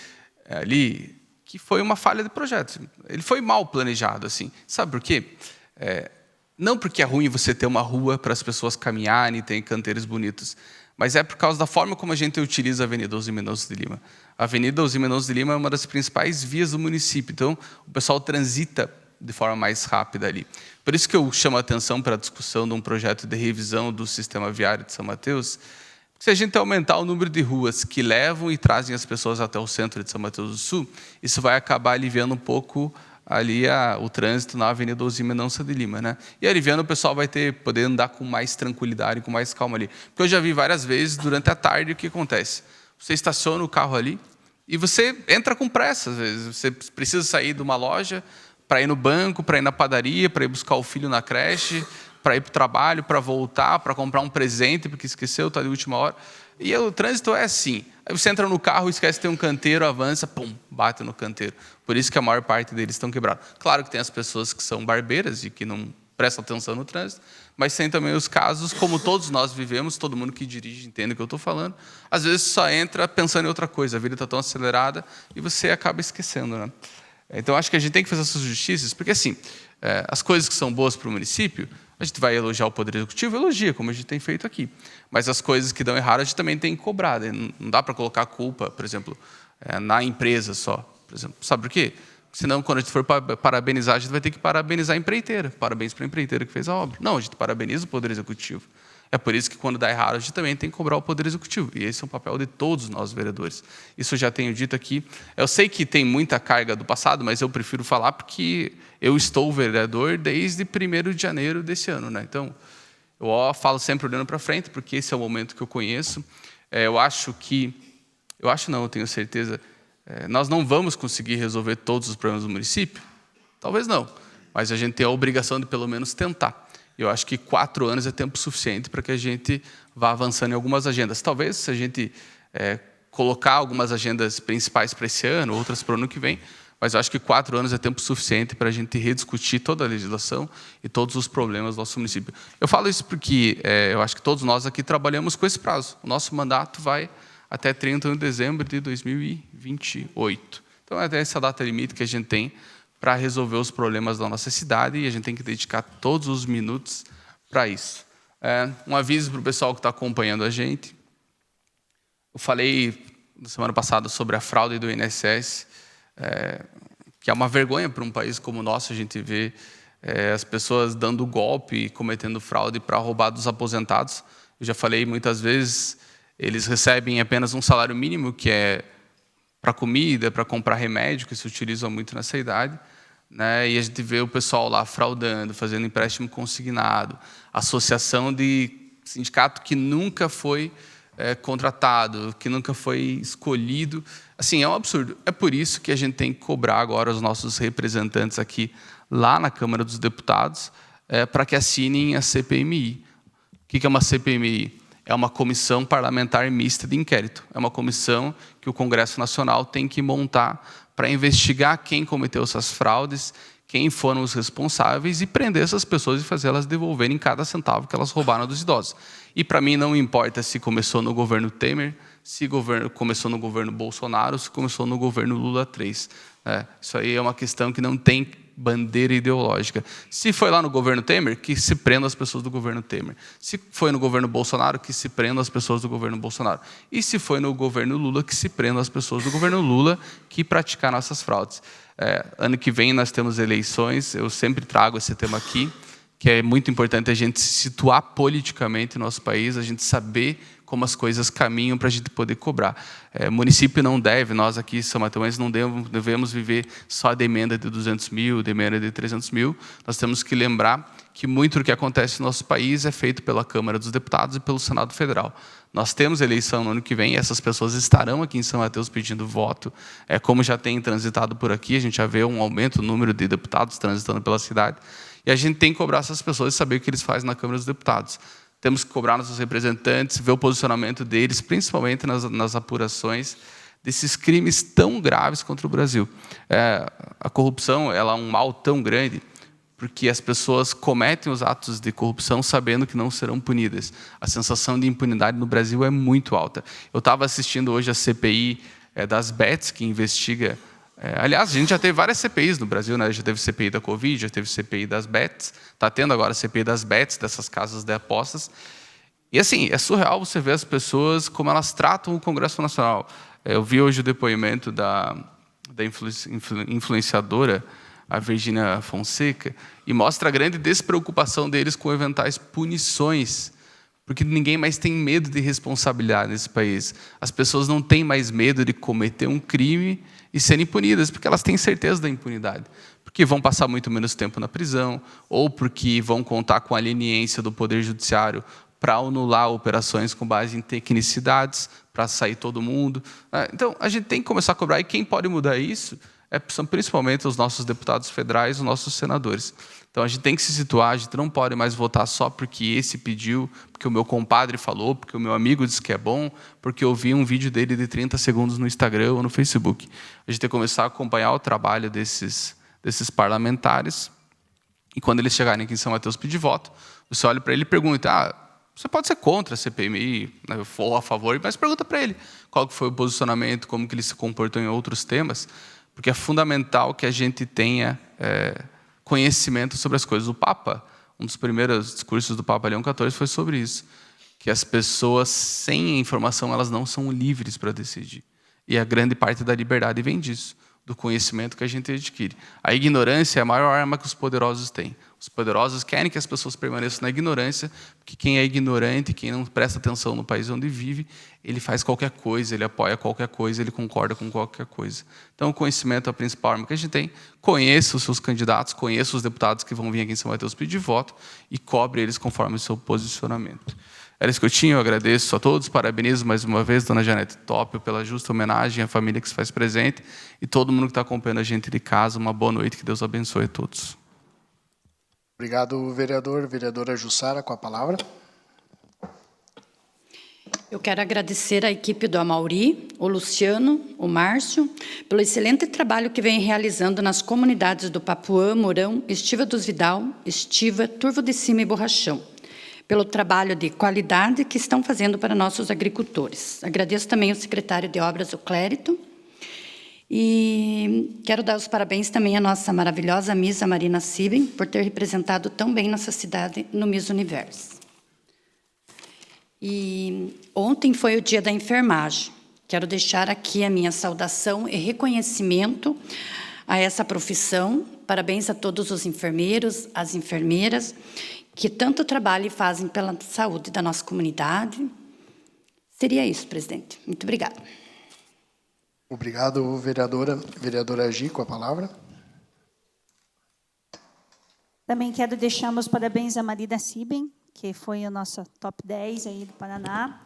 ali que foi uma falha de projeto. Ele foi mal planejado, assim. Sabe por quê? Não porque é ruim você ter uma rua para as pessoas caminharem e ter canteiros bonitos, mas é por causa da forma como a gente utiliza a Avenida Alzir Mendonça de Lima. A Avenida Alzir Mendonça de Lima é uma das principais vias do município, então o pessoal transita de forma mais rápida ali. Por isso que eu chamo a atenção para a discussão de um projeto de revisão do sistema viário de São Mateus. Se a gente aumentar o número de ruas que levam e trazem as pessoas até o centro de São Mateus do Sul, isso vai acabar aliviando um pouco ali o trânsito na Avenida Alzir Mendonça de Lima, né? E aliviando, o pessoal vai poder andar com mais tranquilidade, com mais calma ali. Porque eu já vi várias vezes, durante a tarde, o que acontece? Você estaciona o carro ali e você entra com pressa, às vezes. Você precisa sair de uma loja para ir no banco, para ir na padaria, para ir buscar o filho na creche, para ir para o trabalho, para voltar, para comprar um presente, porque esqueceu, está de última hora. E o trânsito é assim. Aí você entra no carro, esquece de ter um canteiro, avança, pum, bate no canteiro. Por isso que a maior parte deles estão quebrados. Claro que tem as pessoas que são barbeiras e que não prestam atenção no trânsito, mas tem também os casos, como todos nós vivemos, todo mundo que dirige entende o que eu estou falando, às vezes só entra pensando em outra coisa, a vida está tão acelerada e você acaba esquecendo, né? Então, acho que a gente tem que fazer essas justiças, porque, assim, as coisas que são boas para o município, a gente vai elogiar o Poder Executivo, elogia, como a gente tem feito aqui. Mas as coisas que dão errado, a gente também tem que cobrar. Né? Não dá para colocar a culpa, por exemplo, na empresa só. Por exemplo, sabe por quê? Senão, quando a gente for parabenizar, a gente vai ter que parabenizar a empreiteira. Parabéns para a empreiteira que fez a obra. Não, a gente parabeniza o Poder Executivo. É por isso que, quando dá errado, a gente também tem que cobrar o Poder Executivo. E esse é um papel de todos nós, vereadores. Isso eu já tenho dito aqui. Eu sei que tem muita carga do passado, mas eu prefiro falar porque eu estou vereador desde 1º de janeiro desse ano. Né? Então, eu falo sempre olhando para frente, porque esse é o momento que eu conheço. Eu tenho certeza, nós não vamos conseguir resolver todos os problemas do município? Talvez não, mas a gente tem a obrigação de, pelo menos, tentar. Eu acho que 4 anos é tempo suficiente para que a gente vá avançando em algumas agendas. Talvez, se a gente colocar algumas agendas principais para esse ano, outras para o ano que vem, mas eu acho que 4 anos é tempo suficiente para a gente rediscutir toda a legislação e todos os problemas do nosso município. Eu falo isso porque eu acho que todos nós aqui trabalhamos com esse prazo. O nosso mandato vai até 31 de dezembro de 2028. Então, é até essa data limite que a gente tem para resolver os problemas da nossa cidade, e a gente tem que dedicar todos os minutos para isso. Um aviso para o pessoal que está acompanhando a gente. Eu falei na semana passada sobre a fraude do INSS, que é uma vergonha para um país como o nosso. A gente vê as pessoas dando golpe e cometendo fraude para roubar dos aposentados. Eu já falei muitas vezes, eles recebem apenas um salário mínimo, que é para comida, para comprar remédio, que se utiliza muito nessa idade, né? E a gente vê o pessoal lá fraudando, fazendo empréstimo consignado, associação de sindicato que nunca foi contratado, que nunca foi escolhido. Assim, é um absurdo. É por isso que a gente tem que cobrar agora os nossos representantes aqui, lá na Câmara dos Deputados, para que assinem a CPMI. O que é uma CPMI? É uma comissão parlamentar mista de inquérito. É uma comissão que o Congresso Nacional tem que montar para investigar quem cometeu essas fraudes, quem foram os responsáveis e prender essas pessoas e fazer elas devolverem cada centavo que elas roubaram dos idosos. E, para mim, não importa se começou no governo Temer, se começou no governo Bolsonaro, se começou no governo Lula 3. Isso aí é uma questão que não tem bandeira ideológica. Se foi lá no governo Temer, que se prenda as pessoas do governo Temer. Se foi no governo Bolsonaro, que se prenda as pessoas do governo Bolsonaro. E se foi no governo Lula, que se prenda as pessoas do governo Lula que praticaram essas fraudes. Ano que vem nós temos eleições, eu sempre trago esse tema aqui, que é muito importante a gente se situar politicamente no nosso país, a gente saber como as coisas caminham para a gente poder cobrar. Município não deve, nós aqui, São Mateus, não devemos viver só de emenda de 200 mil, de emenda de 300 mil. Nós temos que lembrar que muito do que acontece no nosso país é feito pela Câmara dos Deputados e pelo Senado Federal. Nós temos eleição no ano que vem e essas pessoas estarão aqui em São Mateus pedindo voto. Como já tem transitado por aqui, a gente já vê um aumento no número de deputados transitando pela cidade. E a gente tem que cobrar essas pessoas e saber o que eles fazem na Câmara dos Deputados. Temos que cobrar nossos representantes, ver o posicionamento deles, principalmente nas apurações desses crimes tão graves contra o Brasil. A corrupção ela é um mal tão grande porque as pessoas cometem os atos de corrupção sabendo que não serão punidas. A sensação de impunidade no Brasil é muito alta. Eu estava assistindo hoje a CPI das bets, que investiga... aliás, a gente já teve várias CPIs no Brasil, né? Já teve CPI da Covid, já teve CPI das bets, está tendo agora a CPI das bets, dessas casas de apostas. E, assim, é surreal você ver as pessoas, como elas tratam o Congresso Nacional. Eu vi hoje o depoimento da influenciadora, a Virgínia Fonseca, e mostra a grande despreocupação deles com eventuais punições, porque ninguém mais tem medo de responsabilidade nesse país. As pessoas não têm mais medo de cometer um crime e serem punidas, porque elas têm certeza da impunidade. Porque vão passar muito menos tempo na prisão, ou porque vão contar com a leniência do Poder Judiciário para anular operações com base em tecnicidades, para sair todo mundo. Então, a gente tem que começar a cobrar, e quem pode mudar isso são principalmente os nossos deputados federais, os nossos senadores. Então, a gente tem que se situar, a gente não pode mais votar só porque esse pediu, porque o meu compadre falou, porque o meu amigo disse que é bom, porque eu vi um vídeo dele de 30 segundos no Instagram ou no Facebook. A gente tem que começar a acompanhar o trabalho desses parlamentares, e quando eles chegarem aqui em São Mateus pedir voto, você olha para ele e pergunta, você pode ser contra a CPMI, né, ou a favor, mas pergunta para ele qual que foi o posicionamento, como que ele se comportou em outros temas, porque é fundamental que a gente tenha conhecimento sobre as coisas. O Papa, um dos primeiros discursos do Papa Leão XIV foi sobre isso, que as pessoas sem informação elas não são livres para decidir. E a grande parte da liberdade vem disso, do conhecimento que a gente adquire. A ignorância é a maior arma que os poderosos têm. Os poderosos querem que as pessoas permaneçam na ignorância, porque quem é ignorante, quem não presta atenção no país onde vive, ele faz qualquer coisa, ele apoia qualquer coisa, ele concorda com qualquer coisa. Então, o conhecimento é a principal arma que a gente tem. Conheça os seus candidatos, conheça os deputados que vão vir aqui em São Mateus pedir voto e cobre eles conforme o seu posicionamento. Era isso que eu tinha, eu agradeço a todos, parabenizo mais uma vez, dona Janete Tópio, pela justa homenagem à família que se faz presente e todo mundo que está acompanhando a gente de casa. Uma boa noite, que Deus abençoe a todos. Obrigado, vereador. Vereadora Jussara, com a palavra. Eu quero agradecer à equipe do Amauri, o Luciano, o Márcio, pelo excelente trabalho que vem realizando nas comunidades do Papuã, Mourão, Estiva dos Vidal, Estiva, Turvo de Cima e Borrachão, pelo trabalho de qualidade que estão fazendo para nossos agricultores. Agradeço também ao secretário de Obras, o Clérito, e quero dar os parabéns também à nossa maravilhosa Miss Marina Siben, por ter representado tão bem nossa cidade no Miss Universo. E ontem foi o dia da enfermagem. Quero deixar aqui a minha saudação e reconhecimento a essa profissão. Parabéns a todos os enfermeiros, as enfermeiras, que tanto trabalham e fazem pela saúde da nossa comunidade. Seria isso, presidente. Muito obrigada. Obrigado, vereadora. Vereadora Gi, com a palavra. Também quero deixar meus parabéns à Marina Siben, que foi a nossa top 10 aí do Paraná.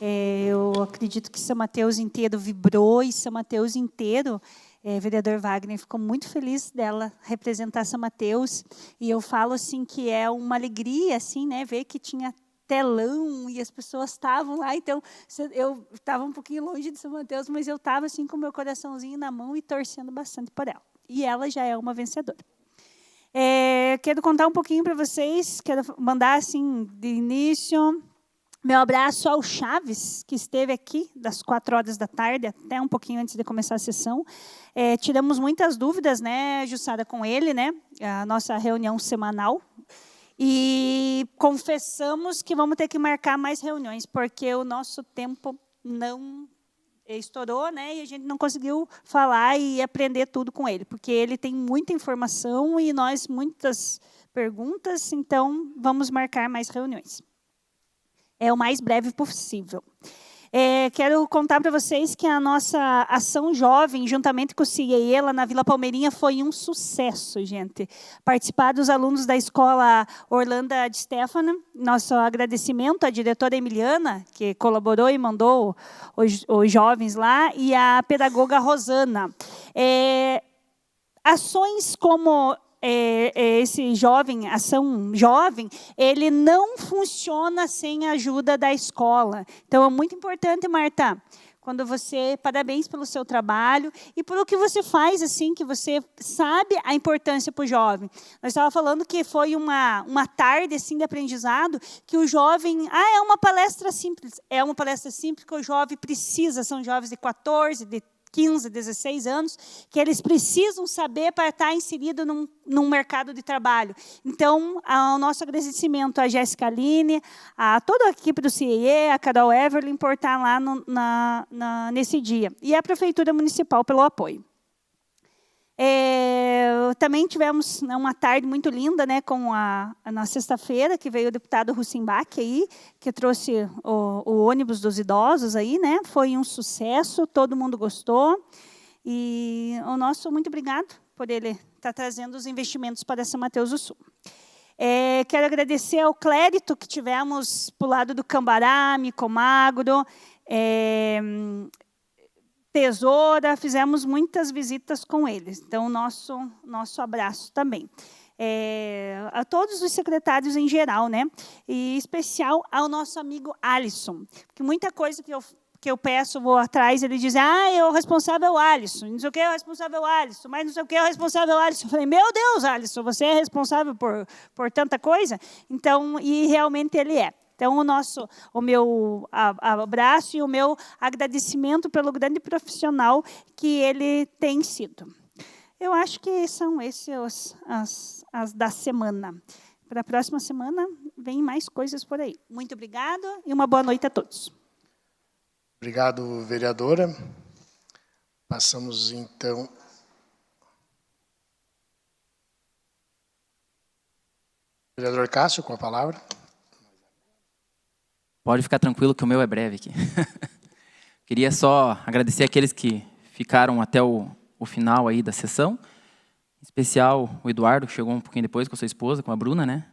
Eu acredito que São Mateus inteiro vibrou, e São Mateus inteiro, vereador Wagner, ficou muito feliz dela representar São Mateus. E eu falo assim que é uma alegria assim, né, ver que tinha telão e as pessoas estavam lá. Então, eu estava um pouquinho longe de São Mateus, mas eu estava assim com o meu coraçãozinho na mão e torcendo bastante por ela. E ela já é uma vencedora. Quero contar um pouquinho para vocês, quero mandar, assim, de início, meu abraço ao Chaves, que esteve aqui das 4 horas da tarde, até um pouquinho antes de começar a sessão. Tiramos muitas dúvidas, né, Jussara, com ele, né, a nossa reunião semanal. E confessamos que vamos ter que marcar mais reuniões, porque o nosso tempo não estourou, né, e a gente não conseguiu falar e aprender tudo com ele, porque ele tem muita informação e nós muitas perguntas, então vamos marcar mais reuniões. O mais breve possível. Quero contar para vocês que a nossa ação jovem, juntamente com o CIEE, lá na Vila Palmeirinha, foi um sucesso, gente. Participar dos alunos da escola Orlando de Stefano, nosso agradecimento à diretora Emiliana, que colaborou e mandou os jovens lá, e à pedagoga Rosana. Ações como esse jovem, ação jovem, ele não funciona sem a ajuda da escola. Então, é muito importante, Marta, quando você, parabéns pelo seu trabalho e pelo que você faz, assim, que você sabe a importância para o jovem. Nós estávamos falando que foi uma tarde, assim, de aprendizado, que o jovem, é uma palestra simples. É uma palestra simples que o jovem precisa, são jovens de 14, de 15, 16 anos, que eles precisam saber para estar inserido num mercado de trabalho. Então, o nosso agradecimento à Jéssica Aline, a toda a equipe do CIE, a Carol Everlin, por estar lá nesse dia. E a Prefeitura Municipal pelo apoio. Também tivemos uma tarde muito linda, né, na sexta-feira, que veio o deputado Russenbach aí, que trouxe o ônibus dos idosos aí, né? Foi um sucesso, todo mundo gostou. E o nosso muito obrigado por ele estar trazendo os investimentos para São Mateus do Sul. Quero agradecer ao Clérito que tivemos para o lado do Cambará, Micomagro, Tesoura, fizemos muitas visitas com eles. Então, nosso abraço também. A todos os secretários em geral, né? E em especial ao nosso amigo Alisson, porque muita coisa que eu peço, vou atrás, ele diz, o responsável é o Alisson, não sei o que é o responsável é o Alisson, mas não sei o que é o responsável é o Alisson. Eu falei, meu Deus, Alisson, você é responsável por tanta coisa? Então, e realmente ele é. Então, o meu abraço e o meu agradecimento pelo grande profissional que ele tem sido. Eu acho que são esses as da semana. Para a próxima semana, vem mais coisas por aí. Muito obrigada e uma boa noite a todos. Obrigado, vereadora. Passamos, então... Vereador Cássio, com a palavra. Pode ficar tranquilo que o meu é breve aqui. Queria só agradecer aqueles que ficaram até o final aí da sessão. Em especial o Eduardo, que chegou um pouquinho depois com a sua esposa, com a Bruna, né?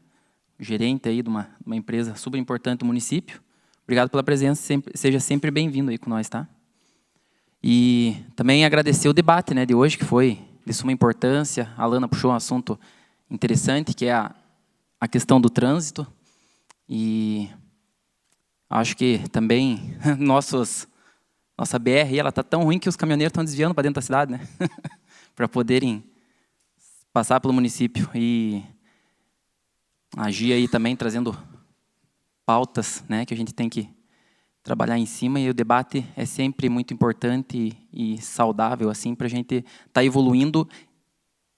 Gerente aí de uma empresa super importante do município. Obrigado pela presença, seja sempre bem-vindo aí com nós, tá? E também agradecer o debate, né, de hoje, que foi de suma importância. A Alana puxou um assunto interessante, que é a questão do trânsito. E acho que também nossa BR ela está tão ruim que os caminhoneiros estão desviando para dentro da cidade, né? Para poderem passar pelo município. E agir aí também trazendo pautas, né, que a gente tem que trabalhar em cima, e o debate é sempre muito importante e saudável assim, para a gente estar evoluindo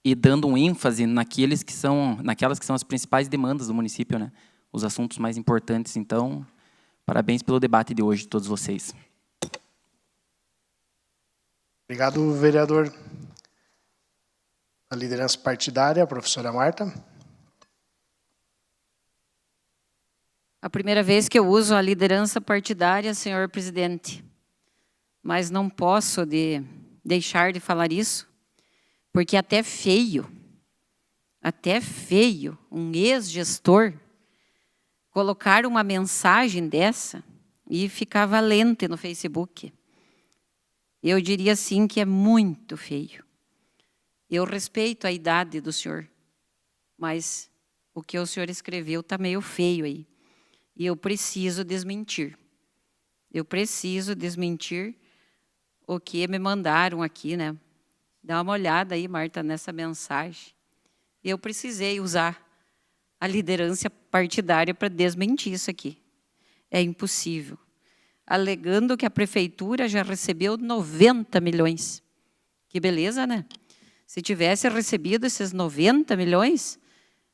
e dando um ênfase naquelas que são as principais demandas do município, né? Os assuntos mais importantes. Então, parabéns pelo debate de hoje, todos vocês. Obrigado, vereador. A liderança partidária, a professora Marta. A primeira vez que eu uso a liderança partidária, senhor presidente, mas não posso deixar de falar isso, porque até feio, um ex-gestor colocar uma mensagem dessa e ficar valente no Facebook. Eu diria assim que é muito feio. Eu respeito a idade do senhor, mas o que o senhor escreveu está meio feio aí. E eu preciso desmentir. Eu preciso desmentir o que me mandaram aqui, né? Dá uma olhada aí, Marta, nessa mensagem. Eu precisei usar a liderança partidária para desmentir isso aqui. É impossível. Alegando que a prefeitura já recebeu 90 milhões. Que beleza, né? Se tivesse recebido esses 90 milhões,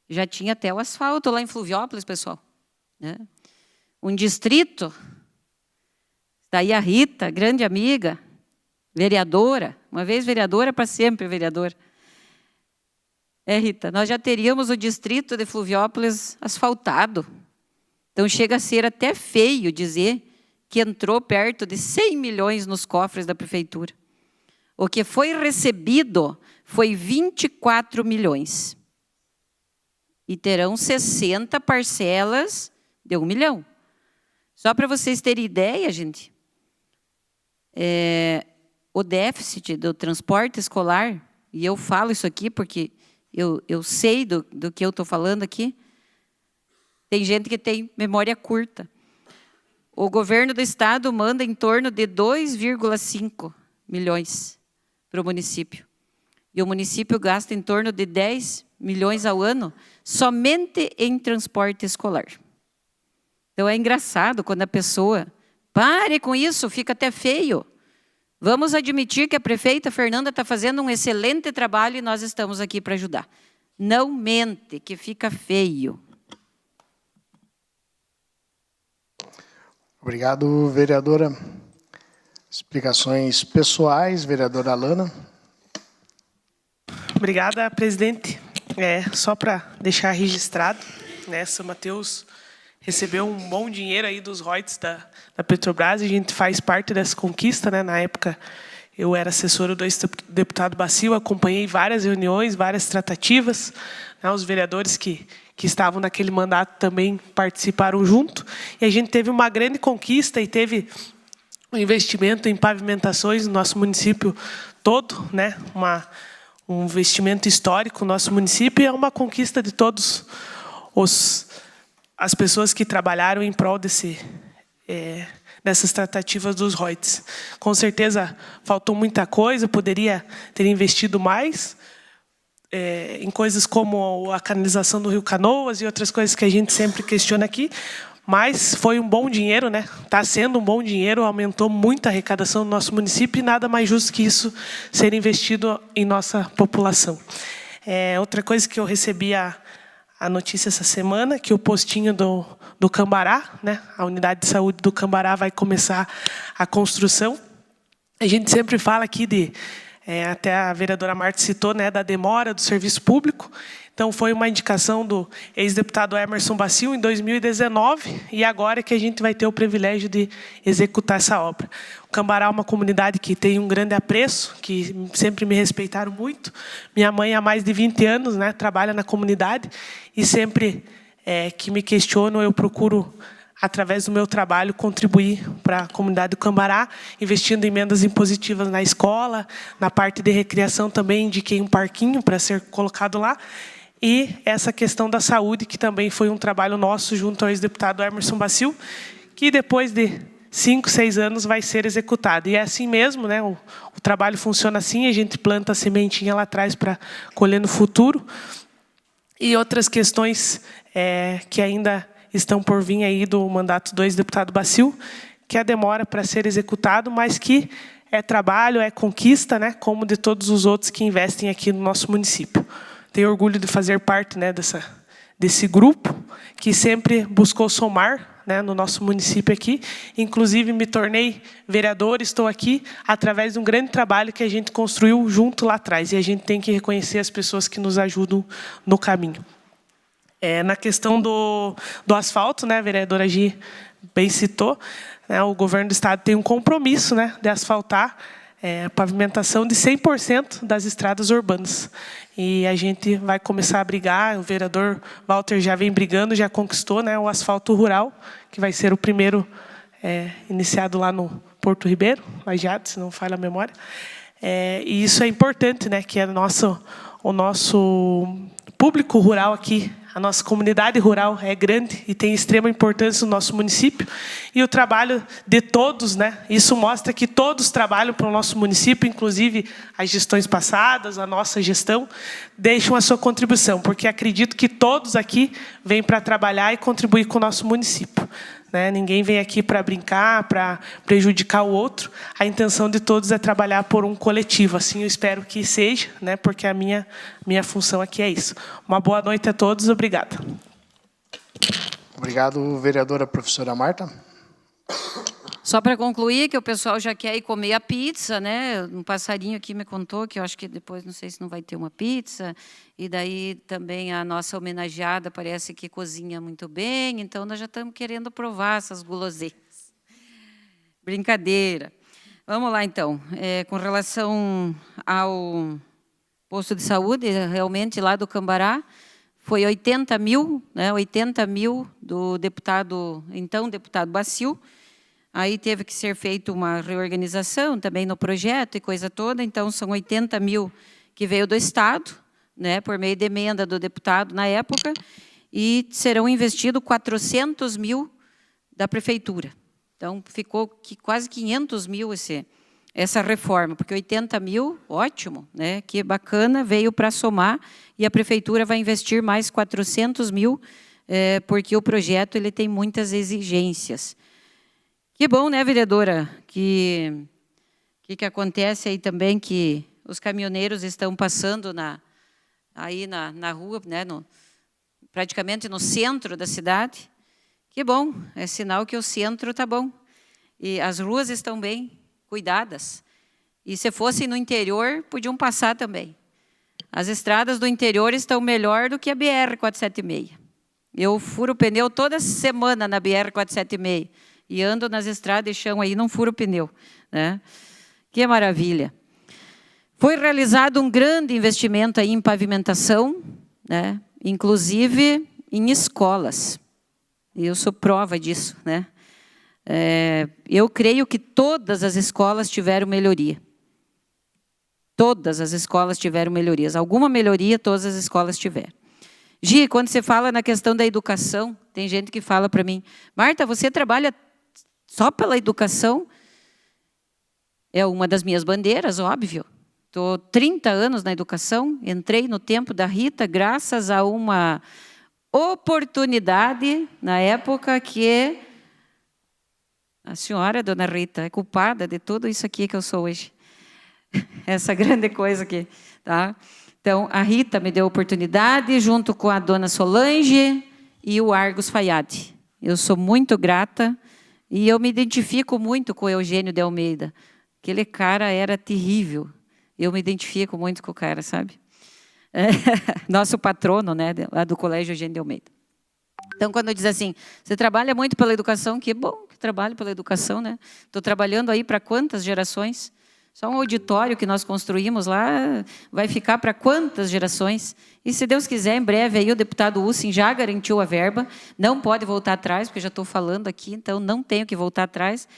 já tinha até o asfalto lá em Fluviópolis, pessoal. Né? Um distrito, está aí a Rita, grande amiga, vereadora, uma vez vereadora, para sempre vereadora. Rita, nós já teríamos o distrito de Fluviópolis asfaltado. Então, chega a ser até feio dizer que entrou perto de 100 milhões nos cofres da prefeitura. O que foi recebido foi 24 milhões. E terão 60 parcelas de 1 milhão. Só para vocês terem ideia, gente, o déficit do transporte escolar, e eu falo isso aqui porque eu sei do que eu estou falando aqui, tem gente que tem memória curta. O governo do estado manda em torno de 2,5 milhões para o município. E o município gasta em torno de 10 milhões ao ano somente em transporte escolar. Então é engraçado quando a pessoa, pare com isso, fica até feio. Vamos admitir que a prefeita Fernanda está fazendo um excelente trabalho e nós estamos aqui para ajudar. Não mente, que fica feio. Obrigado, vereadora. Explicações pessoais, vereadora Alana. Obrigada, presidente. Só para deixar registrado, né, São Mateus recebeu um bom dinheiro aí dos royalties da Petrobras, e a gente faz parte dessa conquista, né? Na época, eu era assessora do ex-deputado Basil, acompanhei várias reuniões, várias tratativas, né, os vereadores que estavam naquele mandato também participaram junto, e a gente teve uma grande conquista e teve um investimento em pavimentações no nosso município todo, né? Um investimento histórico no nosso município, e é uma conquista de todos as pessoas que trabalharam em prol dessas tratativas dos royalties. Com certeza faltou muita coisa, poderia ter investido mais em coisas como a canalização do Rio Canoas e outras coisas que a gente sempre questiona aqui, mas foi um bom dinheiro, né? Está sendo um bom dinheiro, aumentou muito a arrecadação do nosso município, e nada mais justo que isso ser investido em nossa população. Outra coisa que eu recebi a notícia essa semana, que o postinho do Cambará, né, a unidade de saúde do Cambará vai começar a construção. A gente sempre fala aqui até a vereadora Marta citou, né, da demora do serviço público. Então, foi uma indicação do ex-deputado Emerson Basil em 2019, e agora que a gente vai ter o privilégio de executar essa obra. O Cambará é uma comunidade que tem um grande apreço, que sempre me respeitaram muito. Minha mãe, há mais de 20 anos, né, trabalha na comunidade, e sempre que me questionam, eu procuro, através do meu trabalho, contribuir para a comunidade do Cambará, investindo em emendas impositivas na escola, na parte de recreação também, indiquei um parquinho para ser colocado lá, e essa questão da saúde, que também foi um trabalho nosso junto ao ex-deputado Emerson Basil, que depois de 5, 6 anos vai ser executado. E é assim mesmo, né? O trabalho funciona assim, a gente planta a sementinha lá atrás para colher no futuro. E outras questões que ainda estão por vir aí do mandato do ex-deputado Basil, que a demora para ser executado, mas que é trabalho, é conquista, né? Como de todos os outros que investem aqui no nosso município. Tenho orgulho de fazer parte, né, desse grupo que sempre buscou somar, né, no nosso município aqui. Inclusive, me tornei vereador, estou aqui através de um grande trabalho que a gente construiu junto lá atrás. E a gente tem que reconhecer as pessoas que nos ajudam no caminho. Na questão do asfalto, né, a vereadora Gi bem citou, né, o governo do estado tem um compromisso, né, de asfaltar a pavimentação de 100% das estradas urbanas. E a gente vai começar a brigar, o vereador Walter já vem brigando, já conquistou, né, o asfalto rural, que vai ser o primeiro iniciado lá no Porto Ribeiro, Lajeado, se não falha a memória. E isso é importante, né, que é o nosso público rural aqui a nossa comunidade rural é grande e tem extrema importância no nosso município. E o trabalho de todos, né? Isso mostra que todos trabalham para o nosso município, inclusive as gestões passadas, a nossa gestão, deixam a sua contribuição, porque acredito que todos aqui vêm para trabalhar e contribuir com o nosso município. Né? Ninguém vem aqui para brincar, para prejudicar o outro. A intenção de todos é trabalhar por um coletivo. Assim eu espero que seja, né? Porque a minha função aqui é isso. Uma boa noite a todos. Obrigada. Obrigado, vereadora professora Marta. Só para concluir, que o pessoal já quer ir comer a pizza, né? Um passarinho aqui me contou que eu acho que depois, não sei se não vai ter uma pizza. E daí também a nossa homenageada parece que cozinha muito bem, então nós já estamos querendo provar essas guloseimas. Brincadeira. Vamos lá, então. Com relação ao posto de saúde, realmente lá do Cambará, foi 80 mil, né? 80 mil do deputado, então deputado Bacil. Aí teve que ser feita uma reorganização também no projeto e coisa toda, então são 80 mil que veio do Estado, né, por meio de emenda do deputado na época, e serão investidos 400 mil da Prefeitura. Então, ficou quase 500 mil essa reforma, porque 80 mil, ótimo, né, que bacana, veio para somar, e a Prefeitura vai investir mais 400 mil, porque o projeto ele tem muitas exigências. Que bom, né, vereadora, que acontece aí também, que os caminhoneiros estão passando aí na rua, né, praticamente no centro da cidade. Que bom, é sinal que o centro está bom. E as ruas estão bem cuidadas. E se fossem no interior, podiam passar também. As estradas do interior estão melhor do que a BR-476. Eu furo pneu toda semana na BR-476. E ando nas estradas de chão aí, não furo pneu, né? Que maravilha. Foi realizado um grande investimento aí em pavimentação, né? Inclusive em escolas. E eu sou prova disso, né? Eu creio que todas as escolas tiveram melhoria. Todas as escolas tiveram melhorias. Alguma melhoria, todas as escolas tiveram. Gi, quando você fala na questão da educação, tem gente que fala para mim, Marta, você trabalha só pela educação? É uma das minhas bandeiras, óbvio. Estou 30 anos na educação, entrei no tempo da Rita, graças a uma oportunidade, na época que a senhora, dona Rita, é culpada de tudo isso aqui que eu sou hoje. Essa grande coisa aqui. Tá? Então, a Rita me deu a oportunidade, junto com a dona Solange e o Argos Fayad. Eu sou muito grata. E eu me identifico muito com o Eugênio de Almeida. Aquele cara era terrível. Eu me identifico muito com o cara, sabe? Nosso patrono, né, lá do Colégio Eugênio de Almeida. Então, quando diz assim, você trabalha muito pela educação, que bom que trabalho pela educação, né? Estou trabalhando aí para quantas gerações? Só um auditório que nós construímos lá vai ficar para quantas gerações? E se Deus quiser, em breve, aí o deputado Ussin já garantiu a verba, não pode voltar atrás, porque já estou falando aqui, então não tenho que voltar atrás.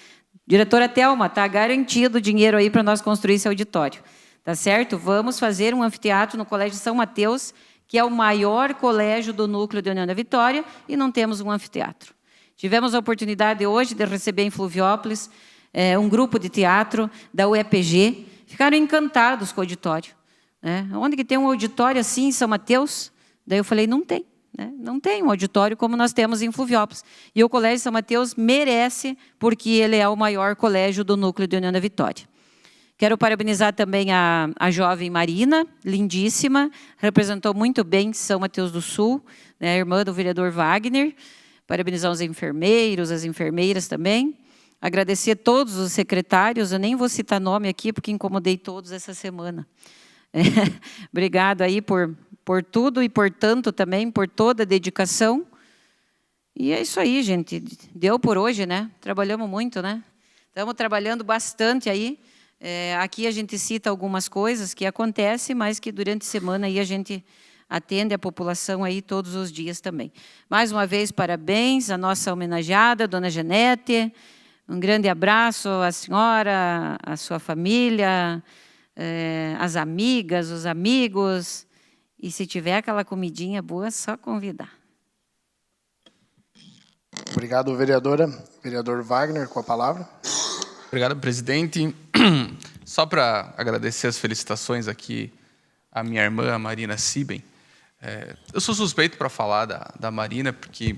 Diretora Thelma, está garantido o dinheiro aí para nós construir esse auditório. Tá certo? Vamos fazer um anfiteatro no Colégio São Mateus, que é o maior colégio do núcleo de União da Vitória, e não temos um anfiteatro. Tivemos a oportunidade hoje de receber em Fluviópolis um grupo de teatro da UEPG, ficaram encantados com o auditório. Né? Onde que tem um auditório assim em São Mateus? Daí eu falei, não tem. Né? Não tem um auditório como nós temos em Fluviópolis. E o Colégio São Mateus merece, porque ele é o maior colégio do núcleo de União da Vitória. Quero parabenizar também a jovem Marina, lindíssima, representou muito bem São Mateus do Sul, né, irmã do vereador Wagner. Parabenizar os enfermeiros, as enfermeiras também. Agradecer a todos os secretários, eu nem vou citar nome aqui, porque incomodei todos essa semana. Obrigado aí por tudo e por tanto também, por toda a dedicação. E é isso aí, gente. Deu por hoje, né? Trabalhamos muito, né? Estamos trabalhando bastante aí. Aqui a gente cita algumas coisas que acontecem, mas que durante a semana aí a gente atende a população aí todos os dias também. Mais uma vez, parabéns à nossa homenageada, dona Janete. Um grande abraço à senhora, à sua família, às amigas, os amigos. E se tiver aquela comidinha boa, é só convidar. Obrigado, vereadora. Vereador Wagner, com a palavra. Obrigado, presidente. Só para agradecer as felicitações aqui à minha irmã, a Marina Siben. Eu sou suspeito para falar da Marina, porque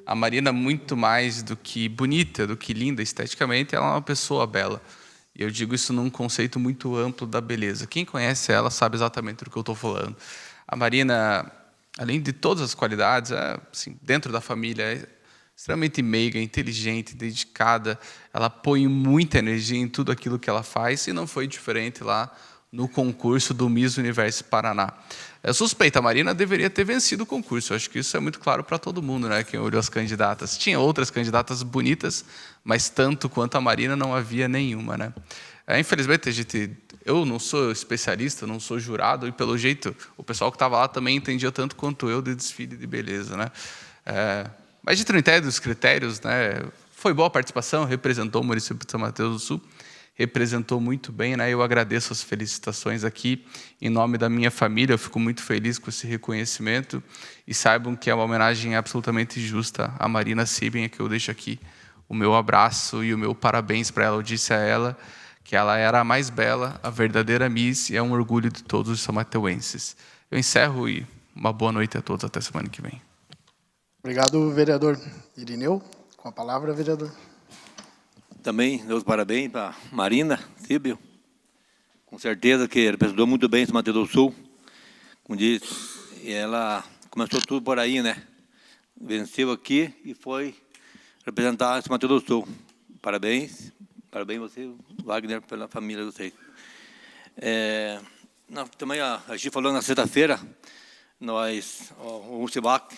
a Marina, muito mais do que bonita, do que linda esteticamente, ela é uma pessoa bela. E eu digo isso num conceito muito amplo da beleza. Quem conhece ela sabe exatamente do que eu estou falando. A Marina, além de todas as qualidades, assim, dentro da família, é extremamente meiga, inteligente, dedicada. Ela põe muita energia em tudo aquilo que ela faz e não foi diferente lá no concurso do Miss Universo Paraná. É suspeita, a Marina deveria ter vencido o concurso. Eu acho que isso é muito claro para todo mundo, né? Quem olhou as candidatas. Tinha outras candidatas bonitas, mas tanto quanto a Marina não havia nenhuma, né? Infelizmente, eu não sou especialista, não sou jurado, e pelo jeito o pessoal que estava lá também entendia tanto quanto eu de desfile de beleza, né? Mas de critério dos critérios, né? Foi boa a participação, representou o município de São Mateus do Sul, representou muito bem, né? Eu agradeço as felicitações aqui em nome da minha família. Eu fico muito feliz com esse reconhecimento e saibam que é uma homenagem absolutamente justa à Marina Siben, que eu deixo aqui o meu abraço e o meu parabéns para ela. Eu disse a ela que ela era a mais bela, a verdadeira Miss, e é um orgulho de todos os samateuenses. Eu encerro e uma boa noite a todos, até semana que vem. Obrigado, vereador Irineu. Com a palavra, vereador. Também, meus parabéns para Marina Siben. Com certeza que representou muito bem São Mateus do Sul. Como disse, e ela começou tudo por aí, né? Venceu aqui e foi representar São Mateus do Sul. Parabéns. Parabéns você, Wagner, pela família de vocês. Também a gente falou na sexta-feira, o UCBAC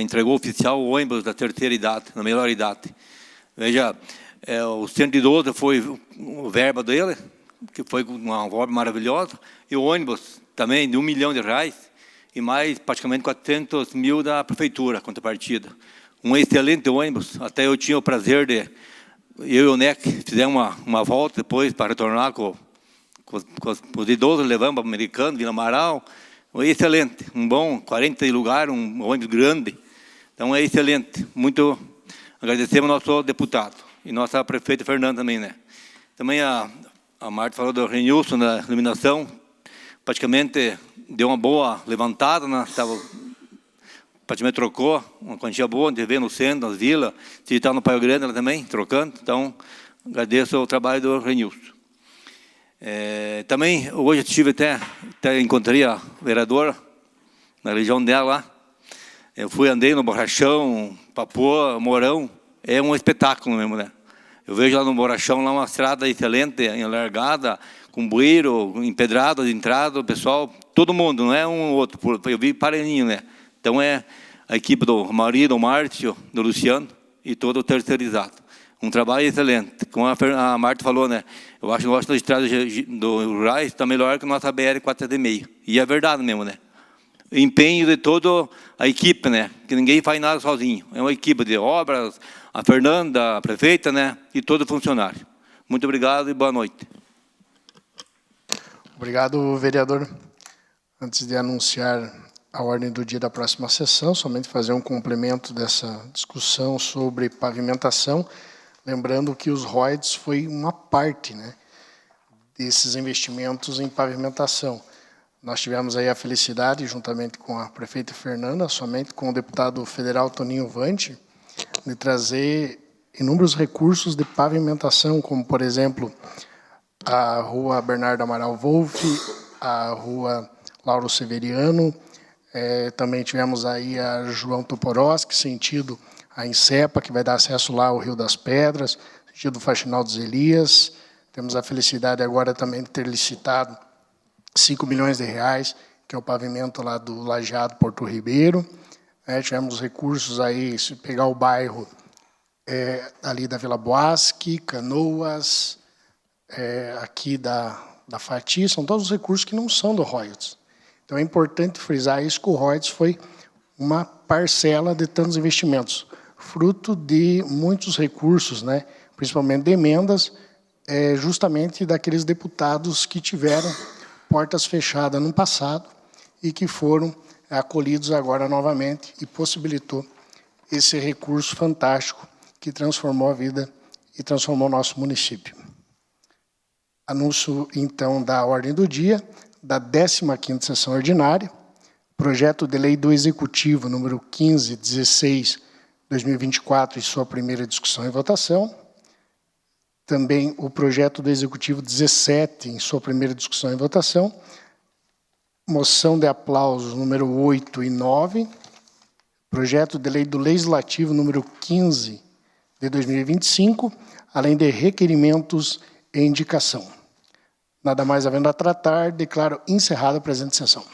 entregou oficial o ônibus da terceira idade, na melhor idade. Veja, o 112 foi o verba dele, que foi uma obra maravilhosa, e o ônibus também de R$1 milhão, e mais praticamente 400 mil da prefeitura, contrapartida. Um excelente ônibus, até eu tinha o prazer de... Eu e o NEC fizemos uma volta depois para retornar com os idosos, levamos para o Americano, Vila Amaral. Excelente, um bom, 40 lugares, um ônibus grande. Então é excelente. Muito agradecemos ao nosso deputado e nossa prefeita Fernanda também, né? Também a Marta falou do Renilson na iluminação, praticamente deu uma boa levantada, né? Praticamente trocou uma quantia boa, de ver no centro, nas vilas, se está no Paio Grande, ela também, trocando. Então, agradeço o trabalho do Renilson. Também, hoje estive até encontrei a vereadora, na região dela lá. Eu andei no Borrachão, Papoa, Mourão, é um espetáculo mesmo, né? Eu vejo lá no Borrachão, lá uma estrada excelente, alargada, com bueiro, empedrado, de entrada, o pessoal, todo mundo, não é um ou outro, eu vi parelhinho, né? Então, é a equipe do Mauri, do Márcio, do Luciano e todo o terceirizado. Um trabalho excelente. Como a Marta falou, né? Eu acho que o nosso estrada do rurais está melhor que a nossa BR-476. E é verdade mesmo, né? O empenho de toda a equipe, né? Que ninguém faz nada sozinho. É uma equipe de obras, a Fernanda, a prefeita, né? E todo funcionário. Muito obrigado e boa noite. Obrigado, vereador. Antes de anunciar a ordem do dia da próxima sessão, somente fazer um complemento dessa discussão sobre pavimentação, lembrando que os ROIDs foi uma parte, né, desses investimentos em pavimentação. Nós tivemos aí a felicidade, juntamente com a prefeita Fernanda, somente com o deputado federal Toninho Vante, de trazer inúmeros recursos de pavimentação, como, por exemplo, a rua Bernardo Amaral Wolff, a rua Lauro Severiano. Também tivemos aí a João Toporowski, sentido a Insepa, que vai dar acesso lá ao Rio das Pedras, sentido Faxinal dos Elias. Temos a felicidade agora também de ter licitado R$5 milhões, que é o pavimento lá do Lajeado Porto Ribeiro. Tivemos recursos aí, se pegar o bairro ali da Vila Boasque, Canoas, aqui da Fati, são todos os recursos que não são do royalties. Então, é importante frisar isso, que o royalties foi uma parcela de tantos investimentos, fruto de muitos recursos, né, principalmente de emendas, justamente daqueles deputados que tiveram portas fechadas no passado e que foram acolhidos agora novamente e possibilitou esse recurso fantástico que transformou a vida e transformou o nosso município. Anúncio, então, da ordem do dia da 15ª sessão ordinária, projeto de lei do Executivo, número 1516/2024, e sua primeira discussão e votação. Também o projeto do Executivo 17, em sua primeira discussão e votação. Moção de aplausos, número 8 e 9. Projeto de lei do Legislativo, número 15 de 2025, além de requerimentos e indicação. Nada mais havendo a tratar, declaro encerrada a presente sessão.